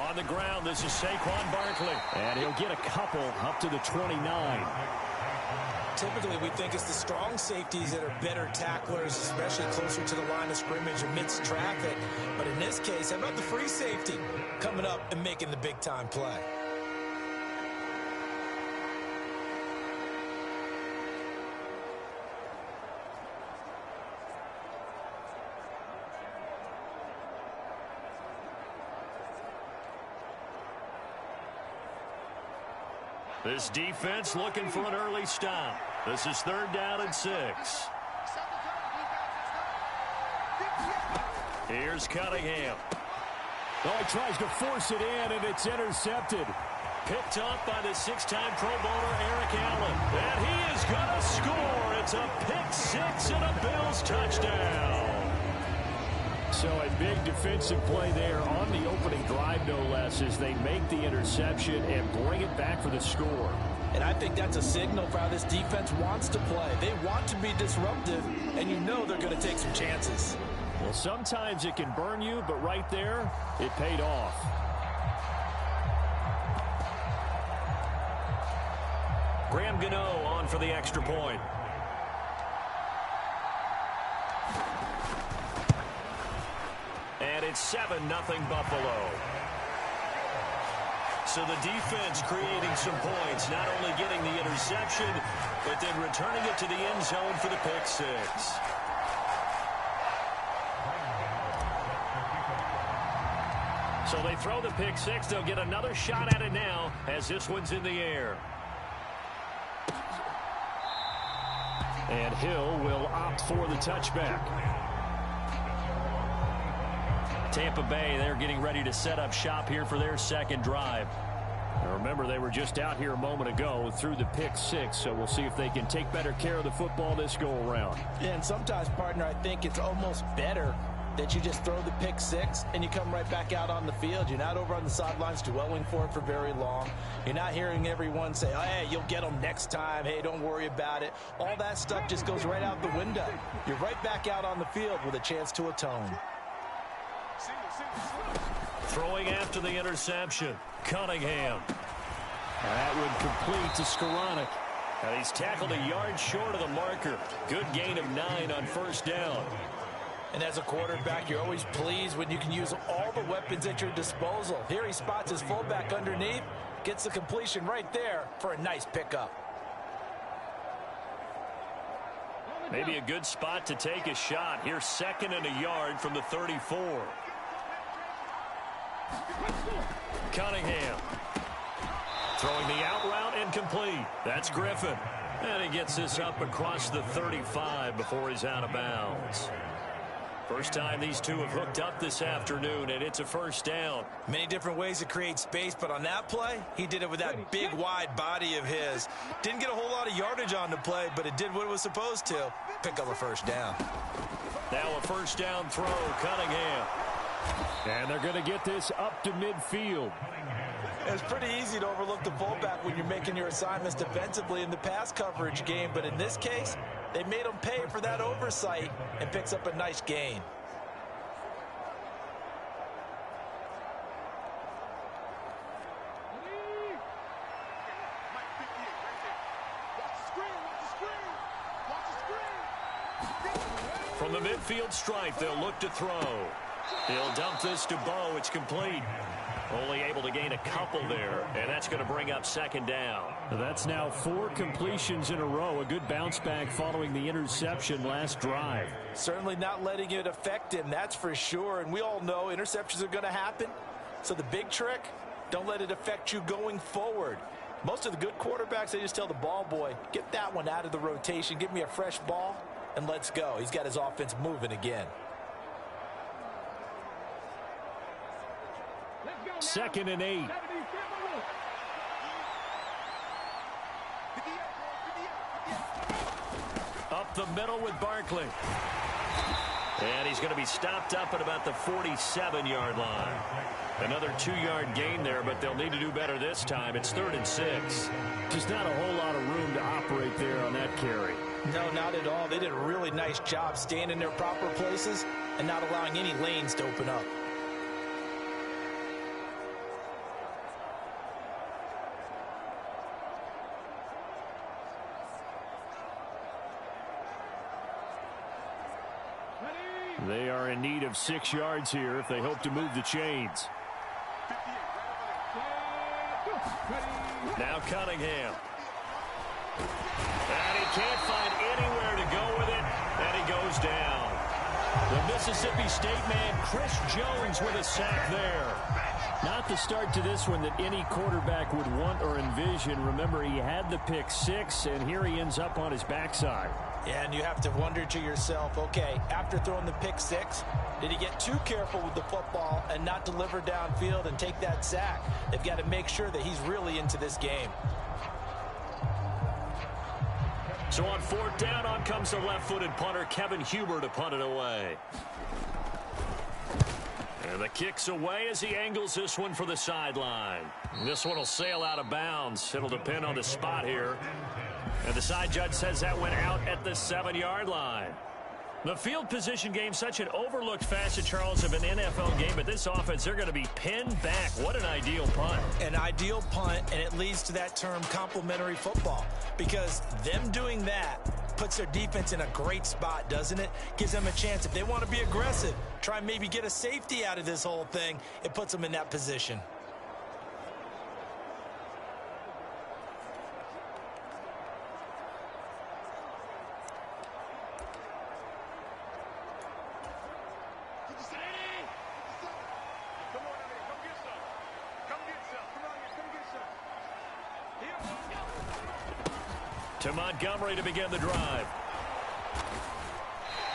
On the ground, this is Saquon Barkley. And he'll get a couple up to the 29. Typically, we think it's the strong safeties that are better tacklers, especially closer to the line of scrimmage amidst traffic. But in this case, how about the free safety coming up and making the big-time play? This defense looking for an early stop. This is 3rd down and 6. Here's Cunningham. Oh, he tries to force it in, and it's intercepted. Picked up by the 6-time Pro Bowler Eric Allen. And he is going to score. It's a pick 6 and a Bills touchdown. So a big defensive play there on the opening drive, no less, as they make the interception and bring it back for the score. And I think that's a signal for how this defense wants to play. They want to be disruptive, and you know they're going to take some chances. Well, sometimes it can burn you, but right there, it paid off. Graham Gano on for the extra point. And it's 7-0 Buffalo. So the defense creating some points, not only getting the interception, but then returning it to the end zone for the pick six. So they throw the pick six. They'll get another shot at it now as this one's in the air. And Hill will opt for the touchback. Tampa Bay, they're getting ready to set up shop here for their second drive. Now remember, they were just out here a moment ago through the pick six, so we'll see if they can take better care of the football this go-around. Yeah, and sometimes, partner, I think it's almost better that you just throw the pick six and you come right back out on the field. You're not over on the sidelines dwelling for it for very long. You're not hearing everyone say, oh, hey, you'll get them next time. Hey, don't worry about it. All that stuff just goes right out the window. You're right back out on the field with a chance to atone. Throwing after the interception, Cunningham. That would complete to Skoranek. And he's tackled a yard short of the marker. Good gain of 9 on first down. And as a quarterback, you're always pleased when you can use all the weapons at your disposal. Here he spots his fullback underneath, gets the completion right there for a nice pickup. Maybe a good spot to take a shot. Here's 2nd and a yard from the 34. Cunningham. Throwing the out route incomplete. That's Griffin. And he gets this up across the 35 before he's out of bounds. First time these two have hooked up this afternoon, and it's a first down. Many different ways to create space, but on that play, he did it with that big, wide body of his. Didn't get a whole lot of yardage on the play, but it did what it was supposed to. Pick up a first down. Now a first down throw, Cunningham. And they're going to get this up to midfield. It's pretty easy to overlook the fullback when you're making your assignments defensively in the pass coverage game, but in this case, they made him pay for that oversight and picks up a nice gain. From the midfield stripe, they'll look to throw. He'll dump this to Bo. It's complete. Only able to gain a couple there, and that's going to bring up 2nd down. That's now 4 completions in a row. A good bounce back following the interception last drive. Certainly not letting it affect him, that's for sure. And we all know interceptions are going to happen. So the big trick, don't let it affect you going forward. Most of the good quarterbacks, they just tell the ball boy, get that one out of the rotation, give me a fresh ball, and let's go. He's got his offense moving again. 2nd and 8. Up the middle with Barkley. And he's going to be stopped up at about the 47-yard line. Another 2-yard gain there, but they'll need to do better this time. It's 3rd and 6. Just not a whole lot of room to operate there on that carry. No, not at all. They did a really nice job staying in their proper places and not allowing any lanes to open up. They are in need of 6 yards here if they hope to move the chains. Now Cunningham. And he can't find anywhere to go with it, and he goes down. The Mississippi State man, Chris Jones, with a sack there. Not the start to this one that any quarterback would want or envision. Remember, he had the pick 6, and here he ends up on his backside. Yeah, and you have to wonder to yourself, okay, after throwing the pick 6, did he get too careful with the football and not deliver downfield and take that sack? They've got to make sure that he's really into this game. So on 4th down, on comes the left-footed punter, Kevin Huber, to punt it away. And the kick's away as he angles this one for the sideline. This one will sail out of bounds. It'll depend on the spot here. And the side judge says that went out at the 7-yard line. The field position game, such an overlooked facet, Charles, of an NFL game. But this offense, they're going to be pinned back. What an ideal punt. An ideal punt, and it leads to that term complementary football. Because them doing that puts their defense in a great spot, doesn't it? Gives them a chance. If they want to be aggressive, try and maybe get a safety out of this whole thing, it puts them in that position. To Montgomery to begin the drive.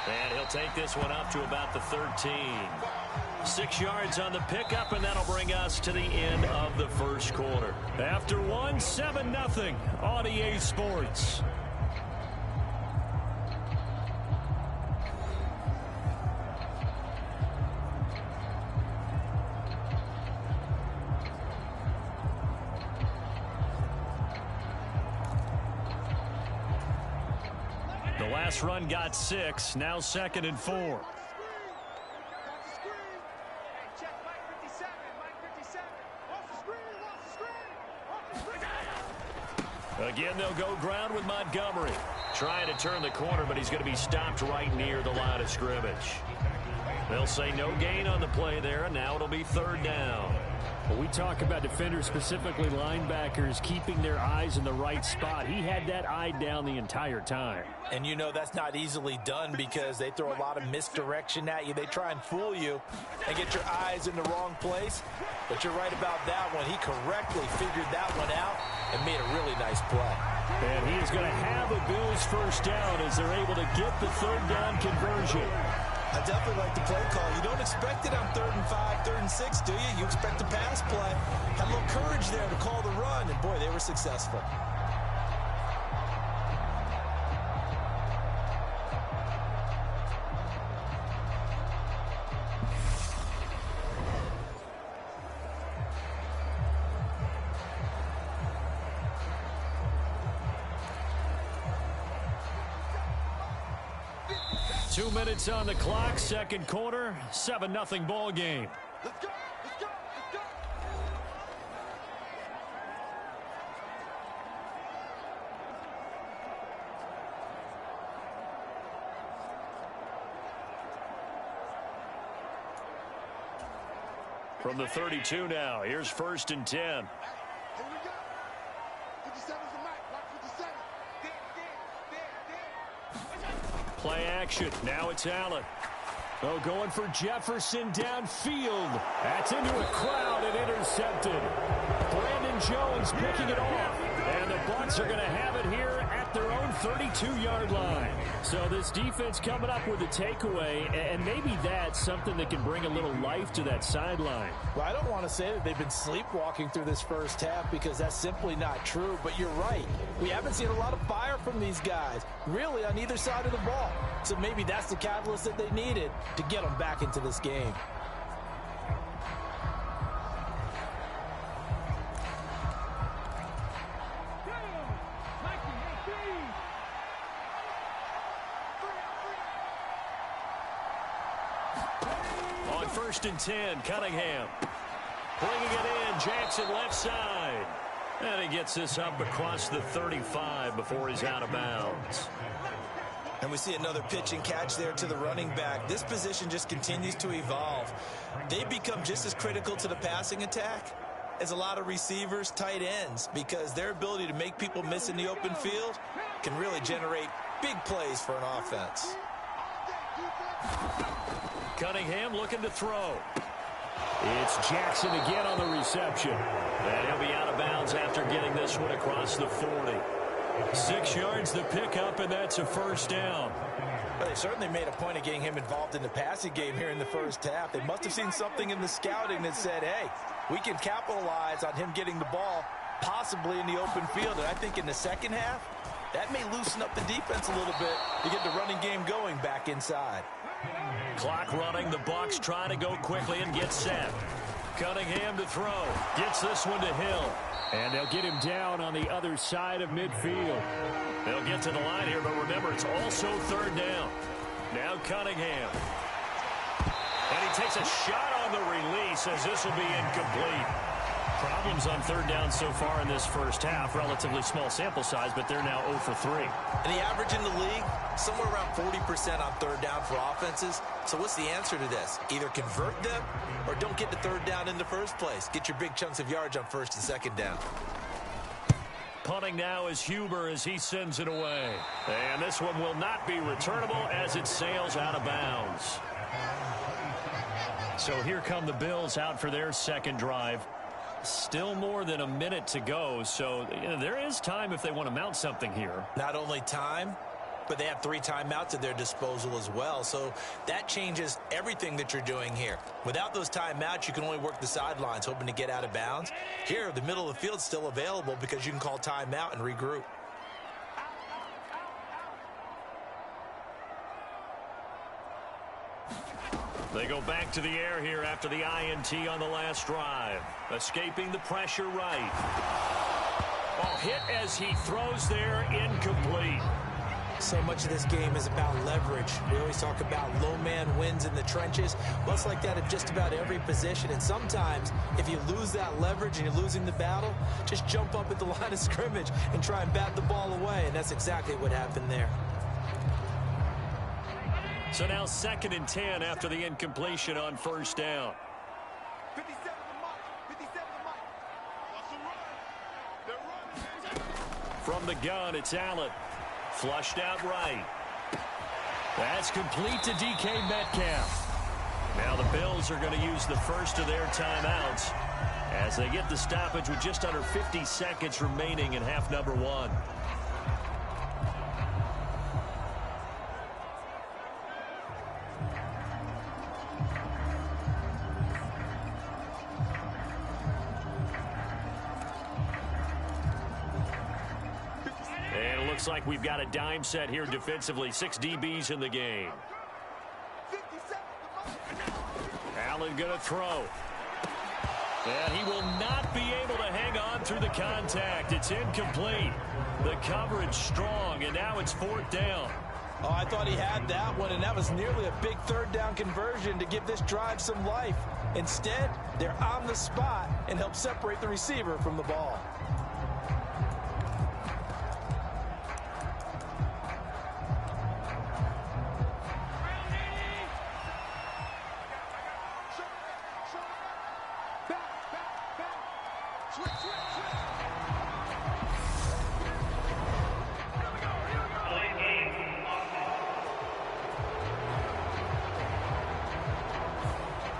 And he'll take this one up to about the 13. 6 yards on the pickup, and that'll bring us to the end of the first quarter. After one, 7-0 on EA Sports. Last run got 6, now 2nd and 4. Again, they'll go ground with Montgomery. Trying to turn the corner, but he's going to be stopped right near the line of scrimmage. They'll say no gain on the play there, and now it'll be 3rd down. Well, we talk about defenders, specifically linebackers, keeping their eyes in the right spot. He had that eye down the entire time. And you know that's not easily done because they throw a lot of misdirection at you. They try and fool you and get your eyes in the wrong place. But you're right about that one. He correctly figured that one out and made a really nice play. And he is going to have a Bills first down as they're able to get the 3rd down conversion. I definitely like the play call. You don't expect it on 3rd and 5, 3rd and 6, do you? You expect a pass play. Had a little courage there to call the run, and boy, they were successful. Two minutes on the clock, second quarter, 7-0 ball game. Let's go, let's go, let's go. From the 32 now, here's 1st and 10. Here we go. 57's the mic. Watch 57. Play action. Now it's Allen. Oh, going for Jefferson downfield. That's into a crowd and intercepted. Brandon Jones picking it off. And the Bucs are going to have it here at their own 32-yard line. So this defense coming up with a takeaway, and maybe that's something that can bring a little life to that sideline. Well, I don't want to say that they've been sleepwalking through this first half because that's simply not true, but you're right. We haven't seen a lot of fire from these guys, really, on either side of the ball. So maybe that's the catalyst that they needed to get them back into this game. On 1st and 10, Cunningham. Bringing it in, Jackson left side. And he gets this up across the 35 before he's out of bounds. And we see another pitch and catch there to the running back. This position just continues to evolve. They become just as critical to the passing attack as a lot of receivers, tight ends, because their ability to make people miss in the open field can really generate big plays for an offense. Cunningham looking to throw. It's Jackson again on the reception. And he'll be out of bounds after getting this one across the 40. 6 yards the pickup, and that's a first down. Well, they certainly made a point of getting him involved in the passing game here in the first half. They must have seen something in the scouting that said, hey, we can capitalize on him getting the ball possibly in the open field. And I think in the second half, That may loosen up the defense a little bit to get the running game going back inside. Clock running. The Bucs try to go quickly and get set. Cunningham to throw. Gets this one to Hill. And they'll get him down on the other side of midfield. They'll get to the line here, but remember, it's also third down. Now Cunningham. And he takes a shot on the release as this will be incomplete. Problems on third down so far in this first half. Relatively small sample size, but they're now 0 for 3. And the average in the league, somewhere around 40% on third down for offenses. So what's the answer to this? Either convert them or don't get the third down in the first place. Get your big chunks of yards on first and second down. Punting now is Huber as he sends it away. And this one will not be returnable as it sails out of bounds. So here come the Bills out for their second drive. Still more than a minute to go, so there is time if they want to mount something here. Not only time, but they have 3 timeouts at their disposal as well. So that changes everything that you're doing here. Without those timeouts, you can only work the sidelines, hoping to get out of bounds. Here, the middle of the field is still available because you can call timeout and regroup. They go back to the air here after the INT on the last drive. Escaping the pressure right. Oh, hit as he throws there, incomplete. So much of this game is about leverage. We always talk about low man wins in the trenches. Well, it's like that at just about every position. And sometimes, if you lose that leverage and you're losing the battle, just jump up at the line of scrimmage and try and bat the ball away. And that's exactly what happened there. So now 2nd and 10 after the incompletion on first down. 57 to Mike. From the gun, it's Allen. Flushed out right. That's complete to DK Metcalf. Now the Bills are going to use the first of their timeouts as they get the stoppage with just under 50 seconds remaining in half number 1. Looks like we've got a dime set here defensively. 6 DBs in the game. Allen going to throw. And he will not be able to hang on through the contact. It's incomplete. The coverage strong, and now it's 4th down. Oh, I thought he had that one, and that was nearly a big third down conversion to give this drive some life. Instead, they're on the spot and help separate the receiver from the ball.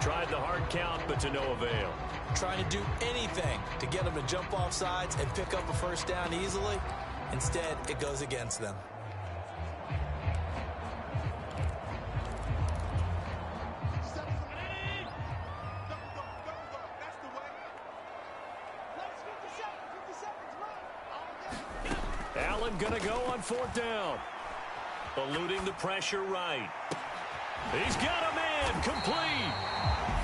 Tried the hard count, but to no avail. Trying to do anything to get them to jump off sides and pick up a first down easily. Instead, it goes against them. Allen going to go on 4th down. Eluding the pressure right. He's got a man complete.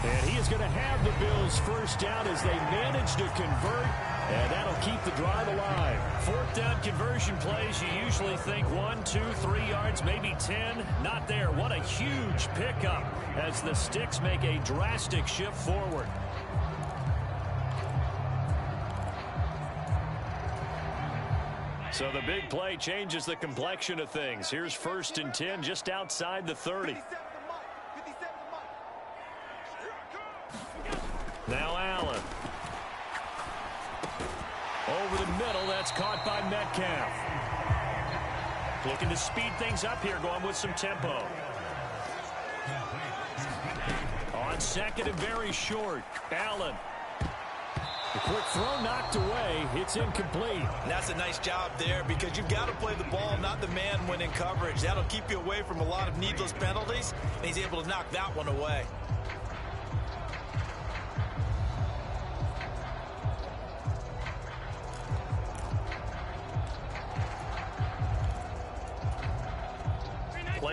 And he is going to have the Bills first down as they manage to convert. And that'll keep the drive alive. 4th down conversion plays, you usually think 1, 2, 3 yards, maybe 10. Not there. What a huge pickup as the Sticks make a drastic shift forward. So the big play changes the complexion of things. Here's 1st and 10 just outside the 30. Now Allen. Over the middle, that's caught by Metcalf. Looking to speed things up here, going with some tempo. On 2nd and very short, Allen. The quick throw knocked away. It's incomplete. And that's a nice job there because you've got to play the ball, not the man when in coverage. That'll keep you away from a lot of needless penalties, and he's able to knock that one away.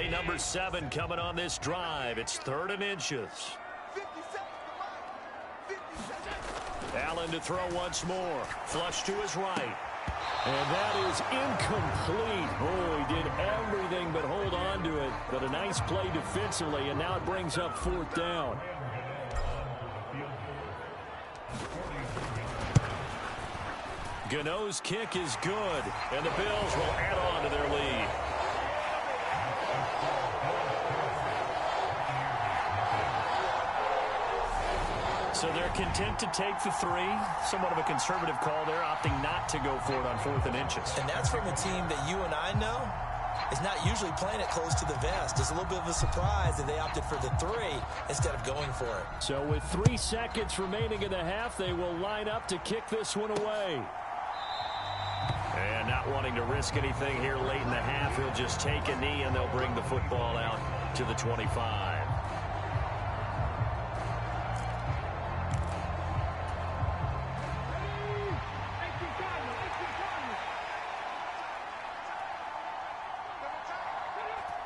Play number 7 coming on this drive. It's 3rd and inches. Allen to throw once more. Flush to his right. And that is incomplete. Oh, he did everything but hold on to it. But a nice play defensively, and now it brings up 4th down. Gano's kick is good, and the Bills will add on to their lead. So they're content to take the 3. Somewhat of a conservative call there, opting not to go for it on 4th and inches. And that's from a team that you and I know is not usually playing it close to the vest. It's a little bit of a surprise that they opted for the 3 instead of going for it. So with 3 seconds remaining in the half, they will line up to kick this one away. And not wanting to risk anything here late in the half, he'll just take a knee and they'll bring the football out to the 25.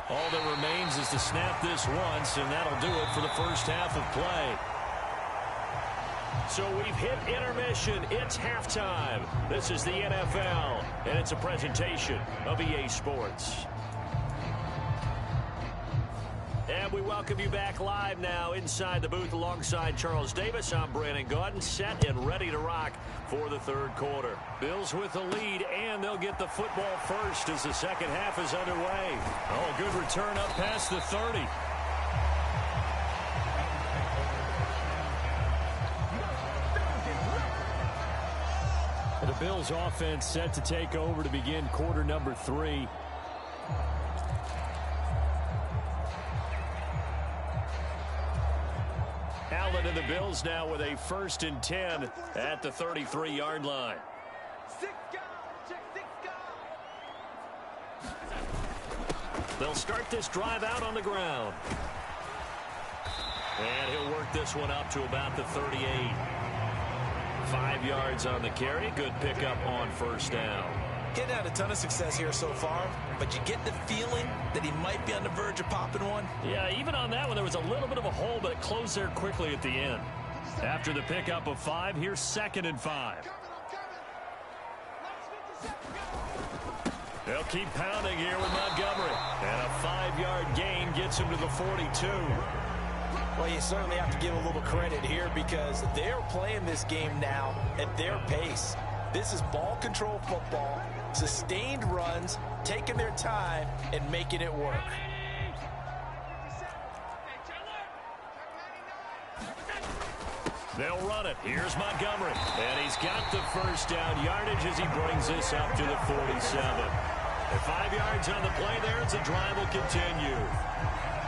All that remains is to snap this once, and that'll do it for the first half of play. So we've hit intermission. It's halftime. This is the NFL, and it's a presentation of EA Sports. And we welcome you back live now inside the booth alongside Charles Davis. I'm Brandon Gaudin, set and ready to rock for the 3rd quarter. Bills with the lead, and they'll get the football first as the second half is underway. Oh, good return up past the 30. The Bills offense set to take over to begin quarter number 3. Allen and the Bills now with a 1st and 10 at the 33-yard line. They'll start this drive out on the ground. And he'll work this one up to about the 38. 5 yards on the carry. Good pickup on 1st down. Getting had a ton of success here so far, but you get the feeling that he might be on the verge of popping one. Yeah, even on that one, there was a little bit of a hole, but it closed there quickly at the end. After the pickup of 5, here's 2nd and 5. They'll keep pounding here with Montgomery. And a 5-yard gain gets him to the 42. Well, you certainly have to give a little credit here because they're playing this game now at their pace. This is ball control football, sustained runs, taking their time, and making it work. They'll run it. Here's Montgomery. And he's got the 1st down yardage as he brings this up to the 47. At 5 yards on the play there, it's a drive will continue.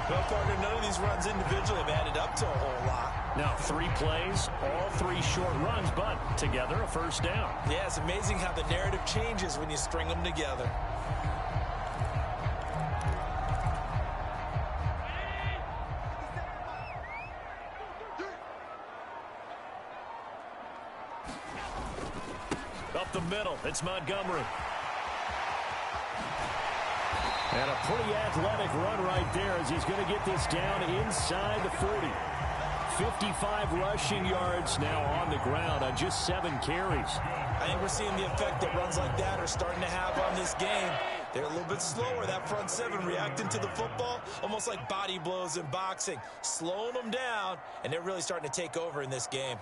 Well, partner, none of these runs individually have added up to a whole lot. Now, 3 plays, all 3 short runs, but together a 1st down. Yeah, it's amazing how the narrative changes when you string them together. Up the middle, it's Montgomery. And a pretty athletic run right there as he's going to get this down inside the 40. 55 rushing yards now on the ground on just 7 carries. I think we're seeing the effect that runs like that are starting to have on this game. They're a little bit slower, that front 7 reacting to the football, almost like body blows in boxing, slowing them down, and they're really starting to take over in this game.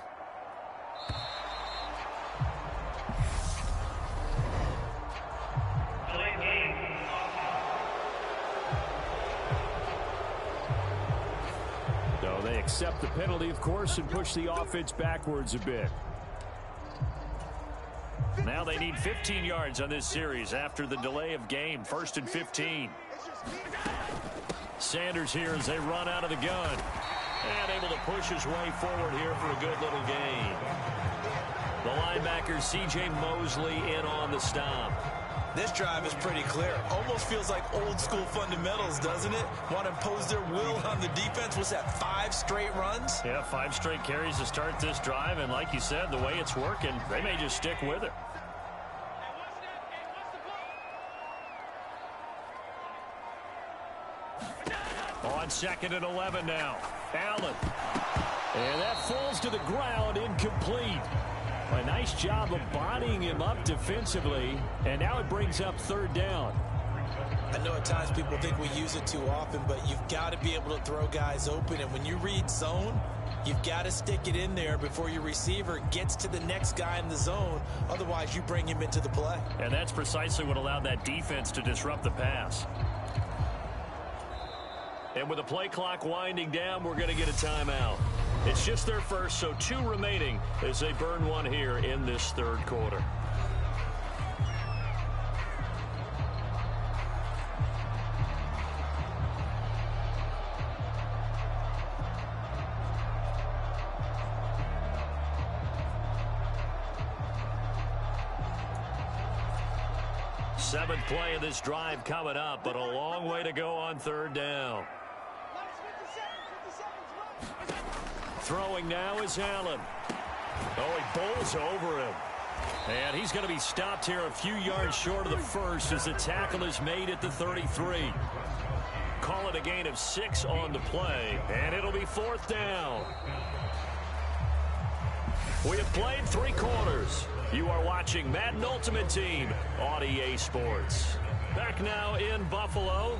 They accept the penalty, of course, and push the offense backwards a bit. Now they need 15 yards on this series after the delay of game. 1st and 15. Sanders here as they run out of the gun. And able to push his way forward here for a good little gain. The linebacker, C.J. Mosley, in on the stop. This drive is pretty clear. Almost feels like old school fundamentals, doesn't it? Want to impose their will on the defense. What's that, 5 straight runs? Yeah, 5 straight carries to start this drive. And like you said, the way it's working, they may just stick with it. on 2nd and 11 now. Allen. And that falls to the ground, incomplete. A nice job of bodying him up defensively, and now it brings up 3rd down. I know at times people think we use it too often, but you've got to be able to throw guys open, and when you read zone, you've got to stick it in there before your receiver gets to the next guy in the zone. Otherwise, you bring him into the play. And that's precisely what allowed that defense to disrupt the pass. And with the play clock winding down, we're going to get a timeout. It's just their first, so 2 remaining as they burn one here in this 3rd quarter. Seventh play of this drive coming up, but a long way to go on 3rd down. Throwing now is Allen. Oh, he bowls over him. And he's going to be stopped here a few yards short of the first as the tackle is made at the 33. Call it a gain of 6 on the play, and it'll be 4th down. We have played 3 quarters. You are watching Madden Ultimate Team on EA Sports. Back now in Buffalo.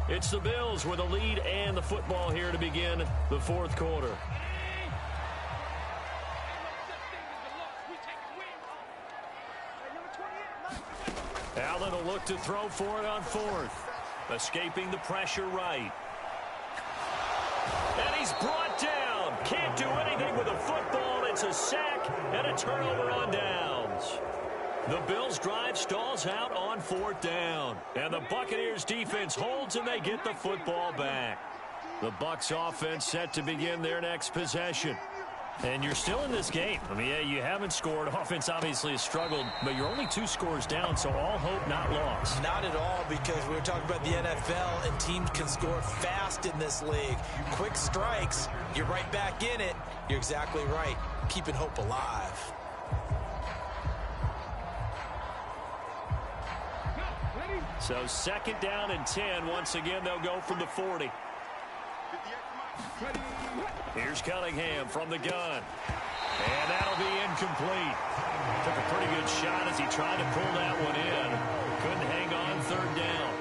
It's the Bills with a lead and the football here to begin the 4th quarter. Allen will look to throw for it on 4th. Escaping the pressure right. And he's brought down. Can't do anything with a football. It's a sack and a turnover on downs. The Bills' drive stalls out on 4th down. And the Buccaneers' defense holds and they get the football back. The Bucs' offense set to begin their next possession. And you're still in this game. I mean, yeah, you haven't scored. Offense obviously has struggled, but you're only 2 scores down, so all hope not lost. Not at all, because we were talking about the NFL, and teams can score fast in this league. Quick strikes, you're right back in it. You're exactly right. Keeping hope alive. So 2nd down and 10. Once again, they'll go from the 40. Here's Cunningham from the gun. And that'll be incomplete. Took a pretty good shot as he tried to pull that one in. Couldn't hang on 3rd down.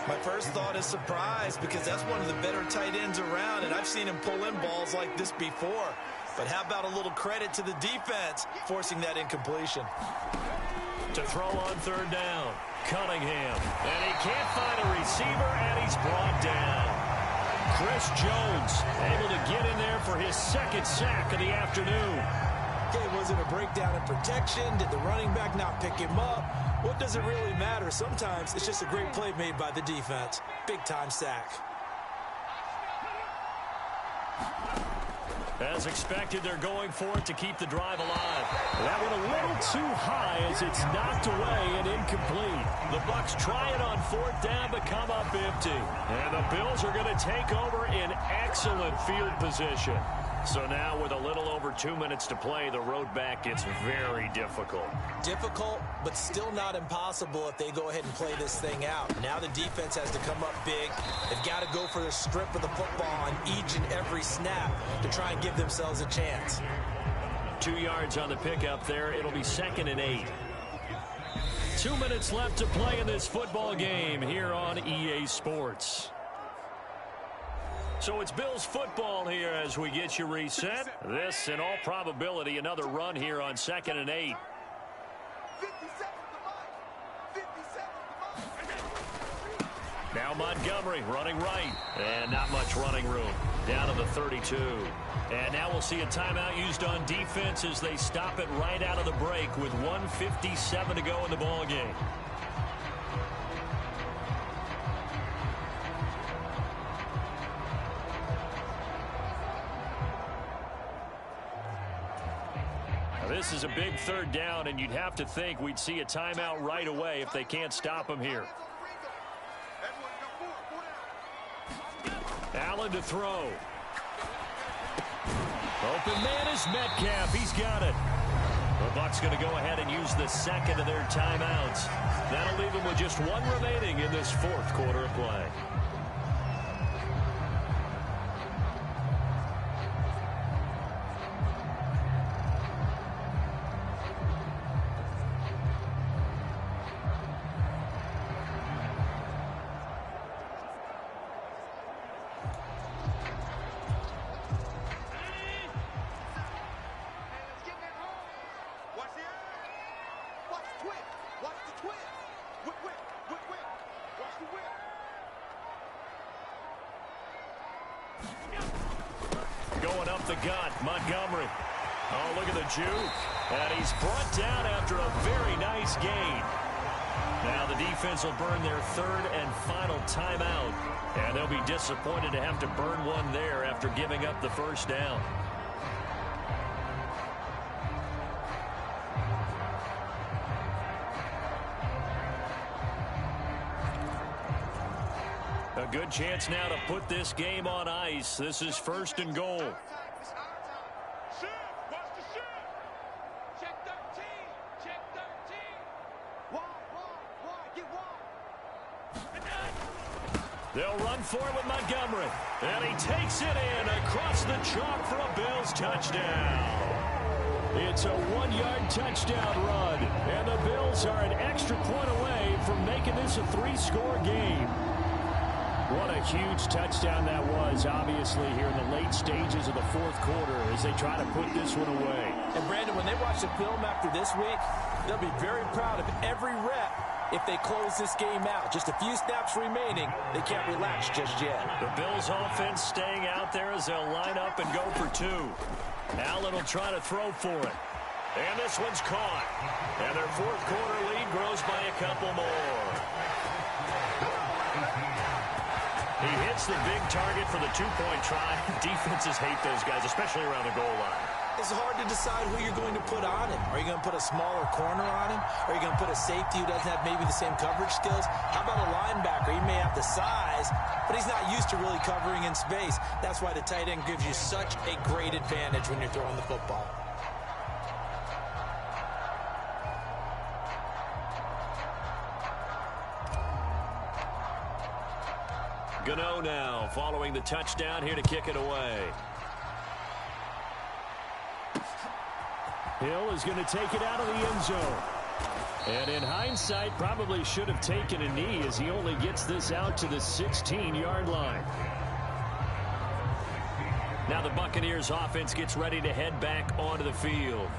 My first thought is surprise, because that's one of the better tight ends around, and I've seen him pull in balls like this before. But how about a little credit to the defense forcing that incompletion? To throw on 3rd down. Cunningham. And he can't find a receiver, and he's brought down. Chris Jones able to get in there for his 2nd sack of the afternoon. Okay, was it a breakdown in protection? Did the running back not pick him up? What does it really matter? Sometimes it's just a great play made by the defense. Big-time sack. As expected, they're going for it to keep the drive alive. That one a little too high as it's knocked away and incomplete. The Bucs try it on 4th down but come up empty. And the Bills are going to take over in excellent field position. So now with a little over 2 minutes to play, the road back gets very difficult. Difficult, but still not impossible if they go ahead and play this thing out. Now the defense has to come up big. They've got to go for the strip of the football on each and every snap to try and give themselves a chance. 2 yards on the pickup there. It'll be 2nd and 8. 2 minutes left to play in this football game here on EA Sports. So it's Bills football here as we get you reset. This, in all probability, another run here on 2nd and 8. Now Montgomery running right. And not much running room. Down to the 32. And now we'll see a timeout used on defense as they stop it right out of the break with 1:57 to go in the ball game. This is a big 3rd down, and you'd have to think we'd see a timeout right away if they can't stop him here. Allen to throw. Open man is Metcalf. He's got it. The Bucs going to go ahead and use the 2nd of their timeouts. That'll leave them with just 1 remaining in this 4th quarter of play. Going up the gut, Montgomery. Oh, look at the juke. And he's brought down after a very nice gain. Now the defense will burn their third and final timeout. And they'll be disappointed to have to burn one there after giving up the first down. A good chance now to put this game on ice. This is 1st and goal. They'll run for it with Montgomery. And he takes it in across the chalk for a Bills touchdown. It's a 1-yard touchdown run. And the Bills are an extra point away from making this a 3-score game. What a huge touchdown that was, obviously, here in the late stages of the 4th quarter as they try to put this one away. And, Brandon, when they watch the film after this week, they'll be very proud of every rep if they close this game out. Just a few snaps remaining. They can't relax just yet. The Bills offense staying out there as they'll line up and go for 2. Allen will try to throw for it. And this one's caught. And their 4th quarter lead grows by a couple more. He hits the big target for the 2-point try. Defenses hate those guys, especially around the goal line. It's hard to decide who you're going to put on him. Are you going to put a smaller corner on him? Are you going to put a safety who doesn't have maybe the same coverage skills? How about a linebacker? He may have the size, but he's not used to really covering in space. That's why the tight end gives you such a great advantage when you're throwing the football. Gano now following the touchdown here to kick it away. Hill is going to take it out of the end zone. And in hindsight, probably should have taken a knee as he only gets this out to the 16-yard line. Now the Buccaneers offense gets ready to head back onto the field.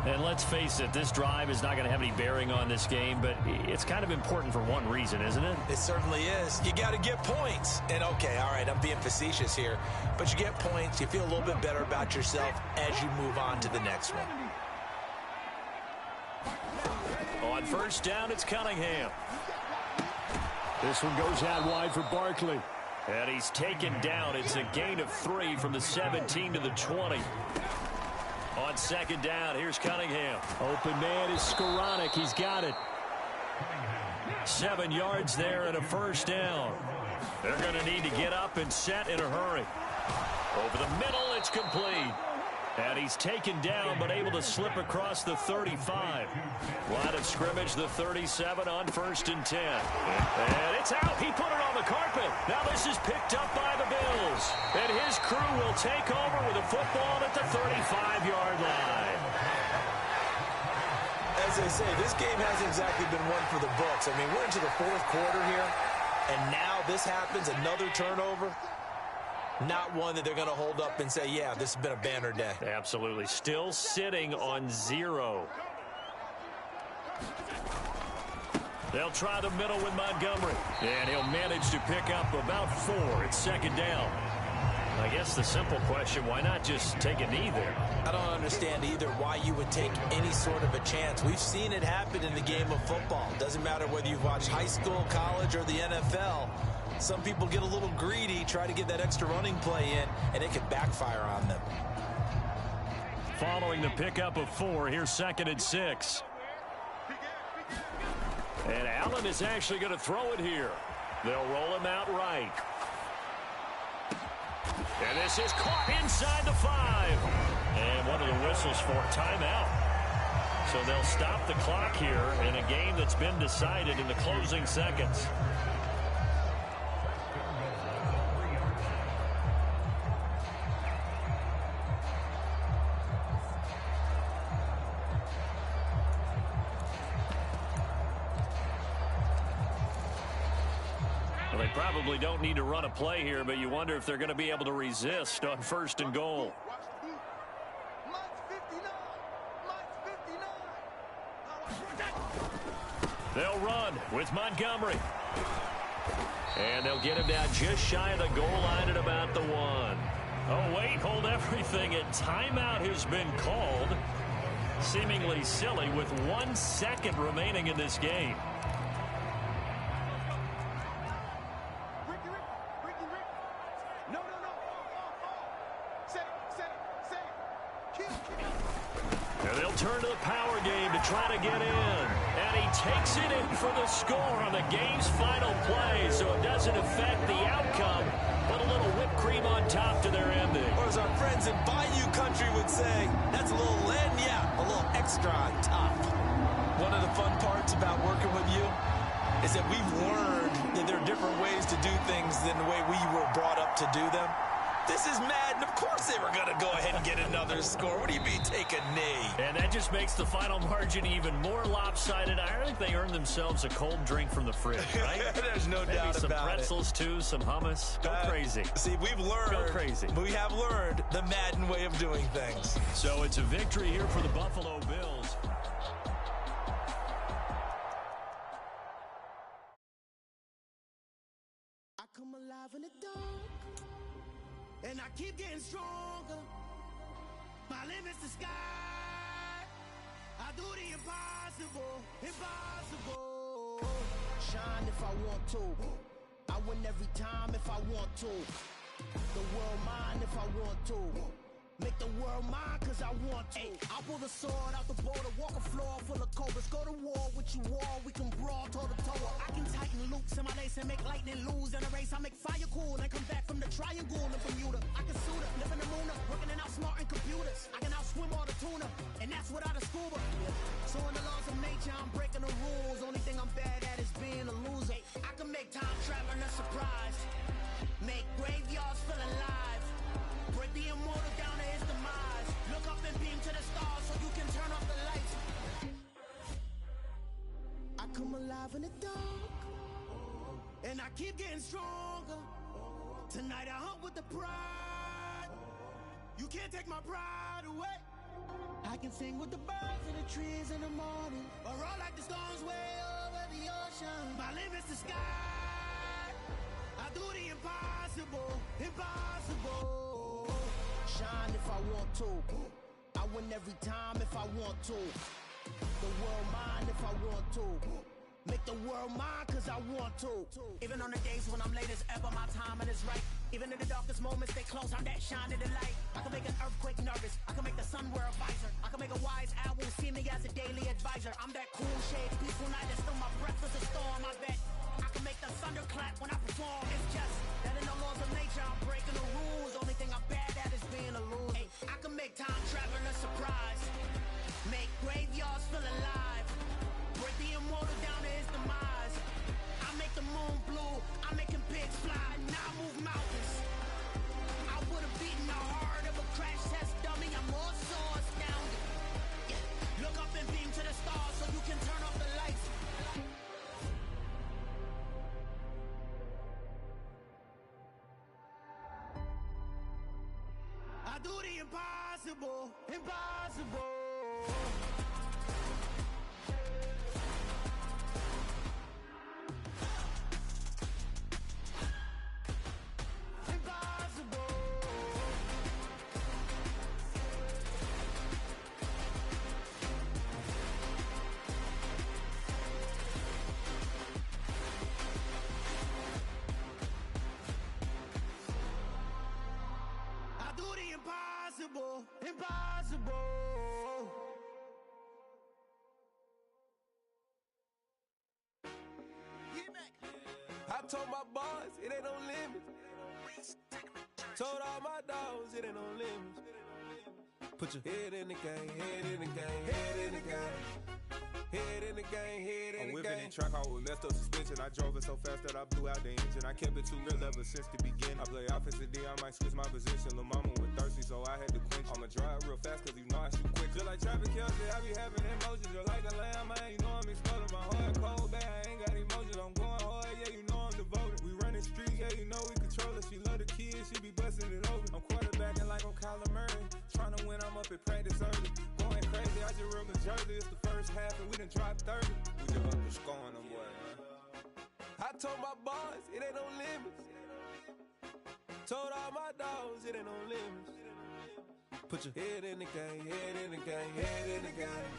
And let's face it, this drive is not going to have any bearing on this game, but it's kind of important for one reason, isn't it? It certainly is. You got to get points. And, okay, all right, I'm being facetious here, but you get points, you feel a little bit better about yourself as you move on to the next one. On 1st down, it's Cunningham. This one goes out wide for Barkley. And he's taken down. It's a gain of 3 from the 17 to the 20. On 2nd down, here's Cunningham. Open man is Skoranek. He's got it. 7 yards there and a 1st down. They're going to need to get up and set in a hurry. Over the middle, it's complete. And he's taken down, but able to slip across the 35. Line of scrimmage, the 37 on 1st and 10. And it's out. He put it on the carpet. Now this is picked up by the Bills. And his crew will take over with a football at the 35-yard line. As they say, this game hasn't exactly been one for the books. I mean, we're into the 4th quarter here, and now this happens, another turnover. Not one that they're going to hold up and say, yeah, this has been a banner day. Absolutely. Still sitting on 0. They'll try the middle with Montgomery. And he'll manage to pick up about 4. It's 2nd down. I guess the simple question, why not just take a knee there? I don't understand either why you would take any sort of a chance. We've seen it happen in the game of football. Doesn't matter whether you've watched high school, college, or the NFL. Some people get a little greedy, try to get that extra running play in, and it can backfire on them. Following the pickup of 4, here's 2nd and 6. And Allen is actually going to throw it here. They'll roll him out right. And this is caught inside the 5. And one of the whistles for timeout. So they'll stop the clock here in a game that's been decided in the closing seconds. Well, they probably don't need to run a play here, but you wonder if they're going to be able to resist on 1st and goal. They'll run with Montgomery. And they'll get him down just shy of the goal line at about the 1. nothing, and timeout has been called. Seemingly silly with 1 second remaining in this game. And they'll turn to the power game to try to get in. And he takes it in for the score on the game's final play, so it doesn't affect the outcome, but a little whipped cream on top to their ending. Or as our friends in Bayou Country would say, that's a little lagniappe, a little extra on top. One of the fun parts about working with you is that we've learned that there are different ways to do things than the way we were brought up to do them. This is Madden. Of course they were going to go ahead and get another score. What do you mean take a knee? And that just makes the final margin even more lopsided. I think they earned themselves a cold drink from the fridge, right? There's no Maybe doubt some about pretzels, too, some hummus. Go crazy. See, we've learned. Go crazy. We have learned the Madden way of doing things. So it's a victory here for the Buffalo Bills. I come alive in the dark, and I keep getting stronger. My limit's the sky. I do the impossible, impossible. Shine if I want to. I win every time if I want to. The world mine if I want to. Make the world mine cause I want to. I'll pull the sword out the border, walk a floor full of cobras. Go to war with you all, we can brawl toe to toe. I can tighten loops in my lace and make lightning lose in a race. I make fire cool and come back from the triangle in Bermuda. I can suit up, live in the moon up, working and outsmarting computers. I can outswim all the tuna, and that's without a scuba. So in the laws of nature, I'm breaking the rules. Only thing I'm bad at is being a loser. I can make time traveling a surprise, make graveyards feel alive, break the immortal down to his demise. Look up and beam to the stars so you can turn off the lights. I come alive in the dark, and I keep getting stronger. Tonight I hunt with the pride. You can't take my pride away. I can sing with the birds and the trees in the morning, or roll like the storms way over the ocean. My limit's the sky. I do the impossible, impossible. Shine if I want to. I win every time if I want to. The world mine if I want to. Make the world mine cause I want to. Even on the days when I'm late as ever, my timing is right. Even in the darkest moments, stay close, I'm that shining the light. I can make an earthquake nervous, I can make the sun wear a visor. I can make a wise owl see me as a daily advisor. I'm that cool shade, peaceful night, and still my breath is a storm, I bet. I can make the thunder clap when I perform. It's just that in the laws of nature, I'm breaking the rules. Only thing I'm bad at is being a loser. I can make time traveling a surprise, make graveyards feel alive, break the immortal down to his demise. I make the moon blue, I'm making pigs fly, now I move mountains. I would've beaten the heart of a crash test dummy. I'm more so astounded. Yeah. Look up and beam to the stars so you can turn off the lights. I do the impossible, impossible. Impossible, impossible. I told my boys it ain't no limits. Told all my dogs it ain't no limits. Put your head in the game, head in the game, head in the game. Head in the game, head in the game. I'm whipping in track out with messed up suspension. I drove it so fast that I blew out the engine. I kept it too real ever since the beginning. I play offensive D, I might switch my position. Lil' mama was thirsty, so I had to quench. I'ma drive real fast, cause you know I shoot quick. Just like traffic Kelsey, I be having emotions. Just like the lamb, man, you know I'm exploding. My heart cold, bad, I ain't got emotions. I'm going hard, yeah, you know I'm devoted. We running streets, yeah, you know we control it. She love the kids, she be busting it over. I'm quarterbacking like I'm Kyler Murray. Trying to win, I'm up at practice early. Going crazy, I just real the jersey. It's the first half and we done dropped 30. We just up the scoring them, boy, man. I told my boys it ain't no limits. Told all my dogs it ain't no limits. Put your head in the game, head in the game, head in the game.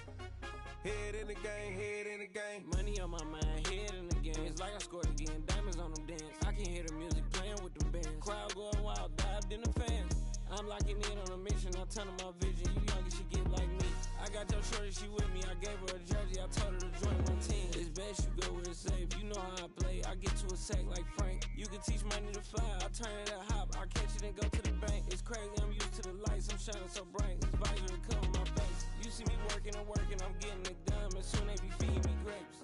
Head in the game, head in the game. Money on my mind, head in the game. It's like I scored again, diamonds on them dance. I can hear the music playing with them bands. Crowd going wild, dived in the fans. I'm locking in on a mission, I'm turning my vision. You young, she get like me. I got your shorty, she with me. I gave her a jersey, I told her to join my team. It's best you go where it's safe. You know how I play. I get to a sack like Frank. You can teach money to fly. I turn it at hop. I catch it and go to the bank. It's crazy, I'm used to the lights. I'm shining so bright. This visor will cover my face. You see me working and working. I'm getting it done. And soon they be feeding me grapes.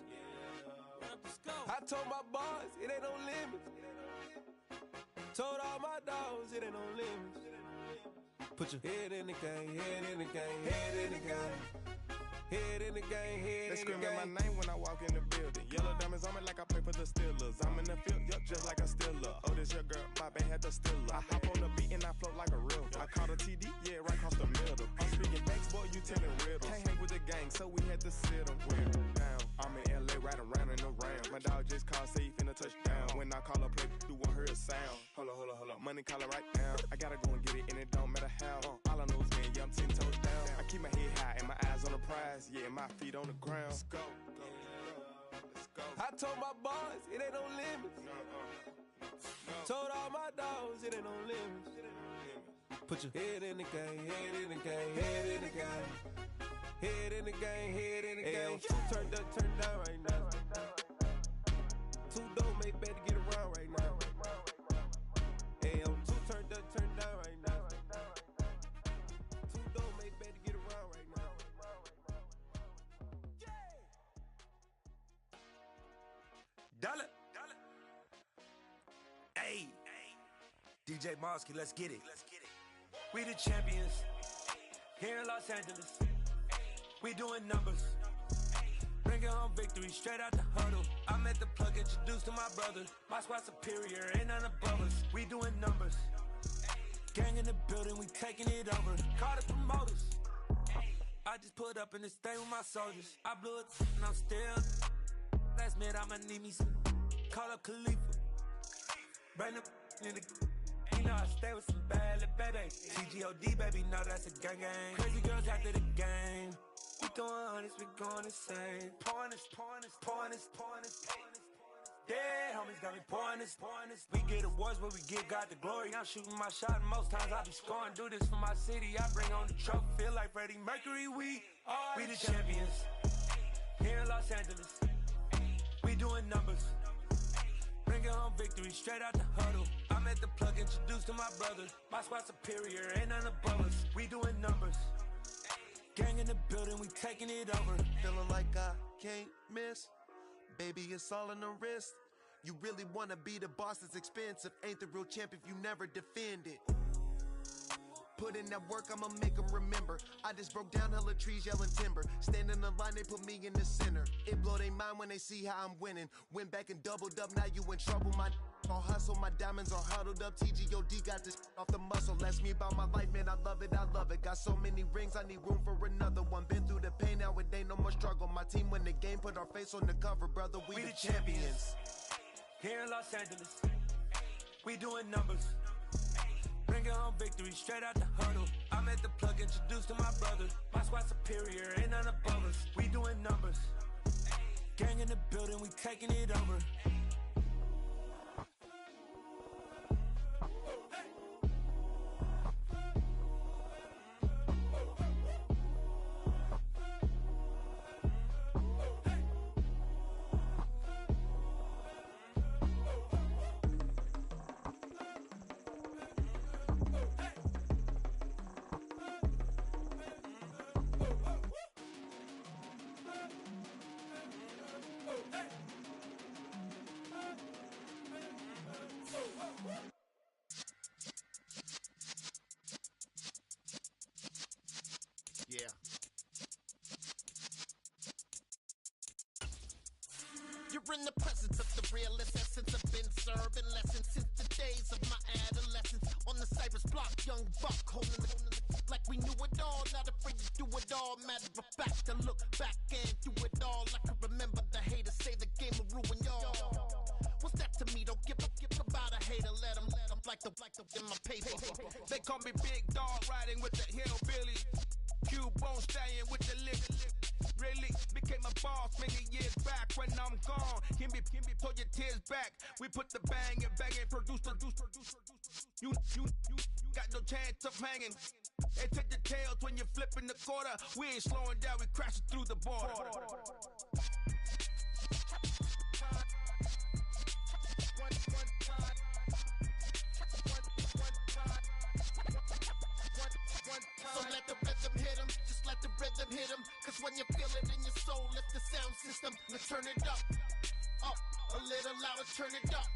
I told my boys it ain't no limits. Told all my dogs it ain't no limits. Put your head in the game, head in the game, head in the game. Head in the game, head in the game. They screaming my name when I walk in the building. Yellow diamonds on me like I play for the Steelers. I'm in the field, yup, just like a Steeler. Oh, this your girl, my band had the Steeler. I hop on the beat and I float like a river. I caught a TD, yeah, right across the middle. I'm speaking banks, boy, you telling riddles. Can't hang with the gang, so we had to sit them down. I'm in LA, riding around in the round. My dog just called, say he finna touch down. When I call a play, you won't hear a sound. Hold up, money call it right down. I gotta go and get it, and it don't matter how. All I know is man, yeah, I'm 10 toes down. I keep my head high and my eyes on the prize. Yeah, my feet on the ground. Let's go. Let's go. I told my boys it ain't no limits. Told all my dogs it ain't no limits. Put your head in the game, head in the game, head in the game. Head in the game, head in the game. Turned up, turned down right now. Too dope, make better get around right now. Hey, I'm too turned up, turned down right now. Too dope, make better get around right now. Dollar. Hey. DJ Mosky, let's get it. We the champions here in Los Angeles. We doing numbers. Bringing home victory straight out the huddle. I'm at the plug, introduced to my brother. My squad superior, ain't none above us. We doing numbers. Gang in the building, we taking it over. Call the promoters. I just put up in this thing with my soldiers. I blew it and I'm still. Last minute, I'ma need me some. Call up Khalifa. Bring them in the. You know I stay with some bad little baby. TGOD, baby, know that's a gang gang. Crazy girls after the game. We throwing hundreds, we going insane. Pouring this. Yeah, homies got me pouring this. We get awards, but we give God the glory. I'm shooting my shot, and most times I be scoring. Do this for my city, I bring on the trophy. Feel like Freddie Mercury, we the champions. Here in Los Angeles, we doing numbers. Bringing home victory straight out the huddle. I'm at the plug, introduced to my brother. My squad superior, ain't none above us. We doing numbers. Gang in the building, we taking it over. Feeling like I can't miss. Baby, it's all in the wrist. You really wanna be the boss, it's expensive. Ain't the real champ if you never defend it. Put in that work, I'ma make them remember. I just broke down hella trees, yelling timber. Stand in the line, they put me in the center. It blow they mind when they see how I'm winning. Went back and doubled up, now you in trouble. My all hustle, my diamonds are huddled up. TGOD got this off the muscle. Ask me about my life, man, I love it. Got so many rings, I need room for another one. Been through the pain, now it ain't no more struggle. My team win the game, put our face on the cover, brother. We the champions. Here in Los Angeles, we doing numbers. Bringing home victory straight out the huddle. I'm at the plug, introduced to my brother. My squad superior, ain't none above us. We doing numbers. Gang in the building, we taking it over. Yeah. You're in the presence of the realest essence. I've been serving lessons since the days of my adolescence. On the Cypress block, young buck holding the like we knew it all. Not afraid to do it all. Matter of fact, to look back and do it all. I can remember the haters say the game will ruin y'all. What's that to me? Don't give about a hater. Let them like the in my paper. They call me Big Dog, riding with the hillbilly. Q-Bone stallion with the lick. Really became a boss many years back. When I'm gone, Kimby, pull your tears back. We put the bang and bang and produce. You got no chance of hanging. They take the tails when you're flipping the quarter. We ain't slowing down, we crashing through the border. So let the rhythm hit him, just let the rhythm hit him. Cause when you feel it in your soul, lift the sound system. Let's turn it up, a little louder, turn it up.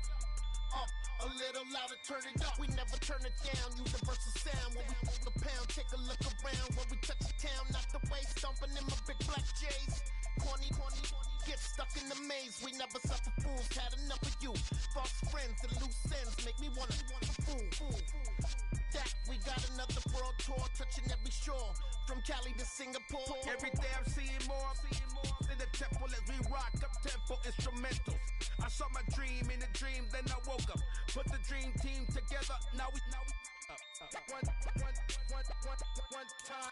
A little louder, turn it up. We never turn it down, universal sound. When we move the pound, take a look around. When we touch the town, knock the way, stomping in my big black J's. Corny, get stuck in the maze. We never suffer fools, had enough of you. False friends and loose ends make me wanna fool. That we got another world tour, touching every shore, from Cali to Singapore. Every day I'm seeing more in the temple as we rock up tempo instrumentals. I saw my dream in a dream, then I woke up. Put the dream team together, now we one time.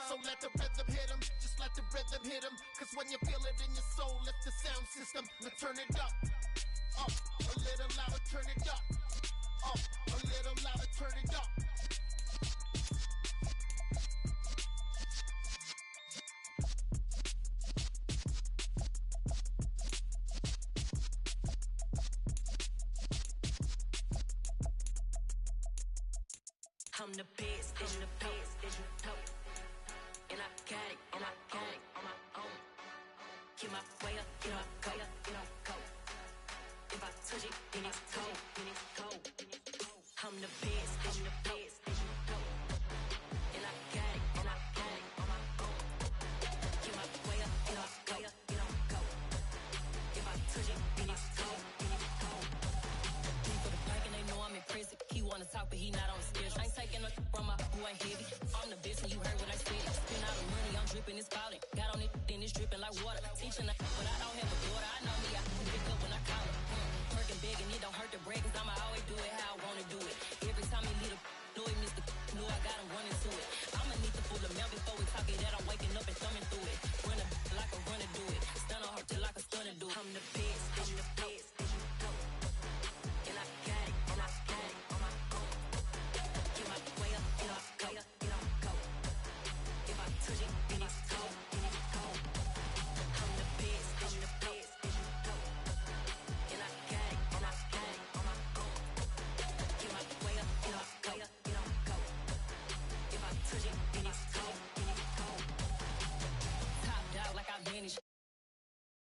So let the rhythm hit him, just let the rhythm hit him. Cause when you feel it in your soul, lift the sound system. Let's turn it up, a little louder, turn it up. A little louder, turn it up. I'm the best, and the best, and you know. And I got it, on my own. Get my way up, get my go, go. If I touch it, then it's cold, I'm the best.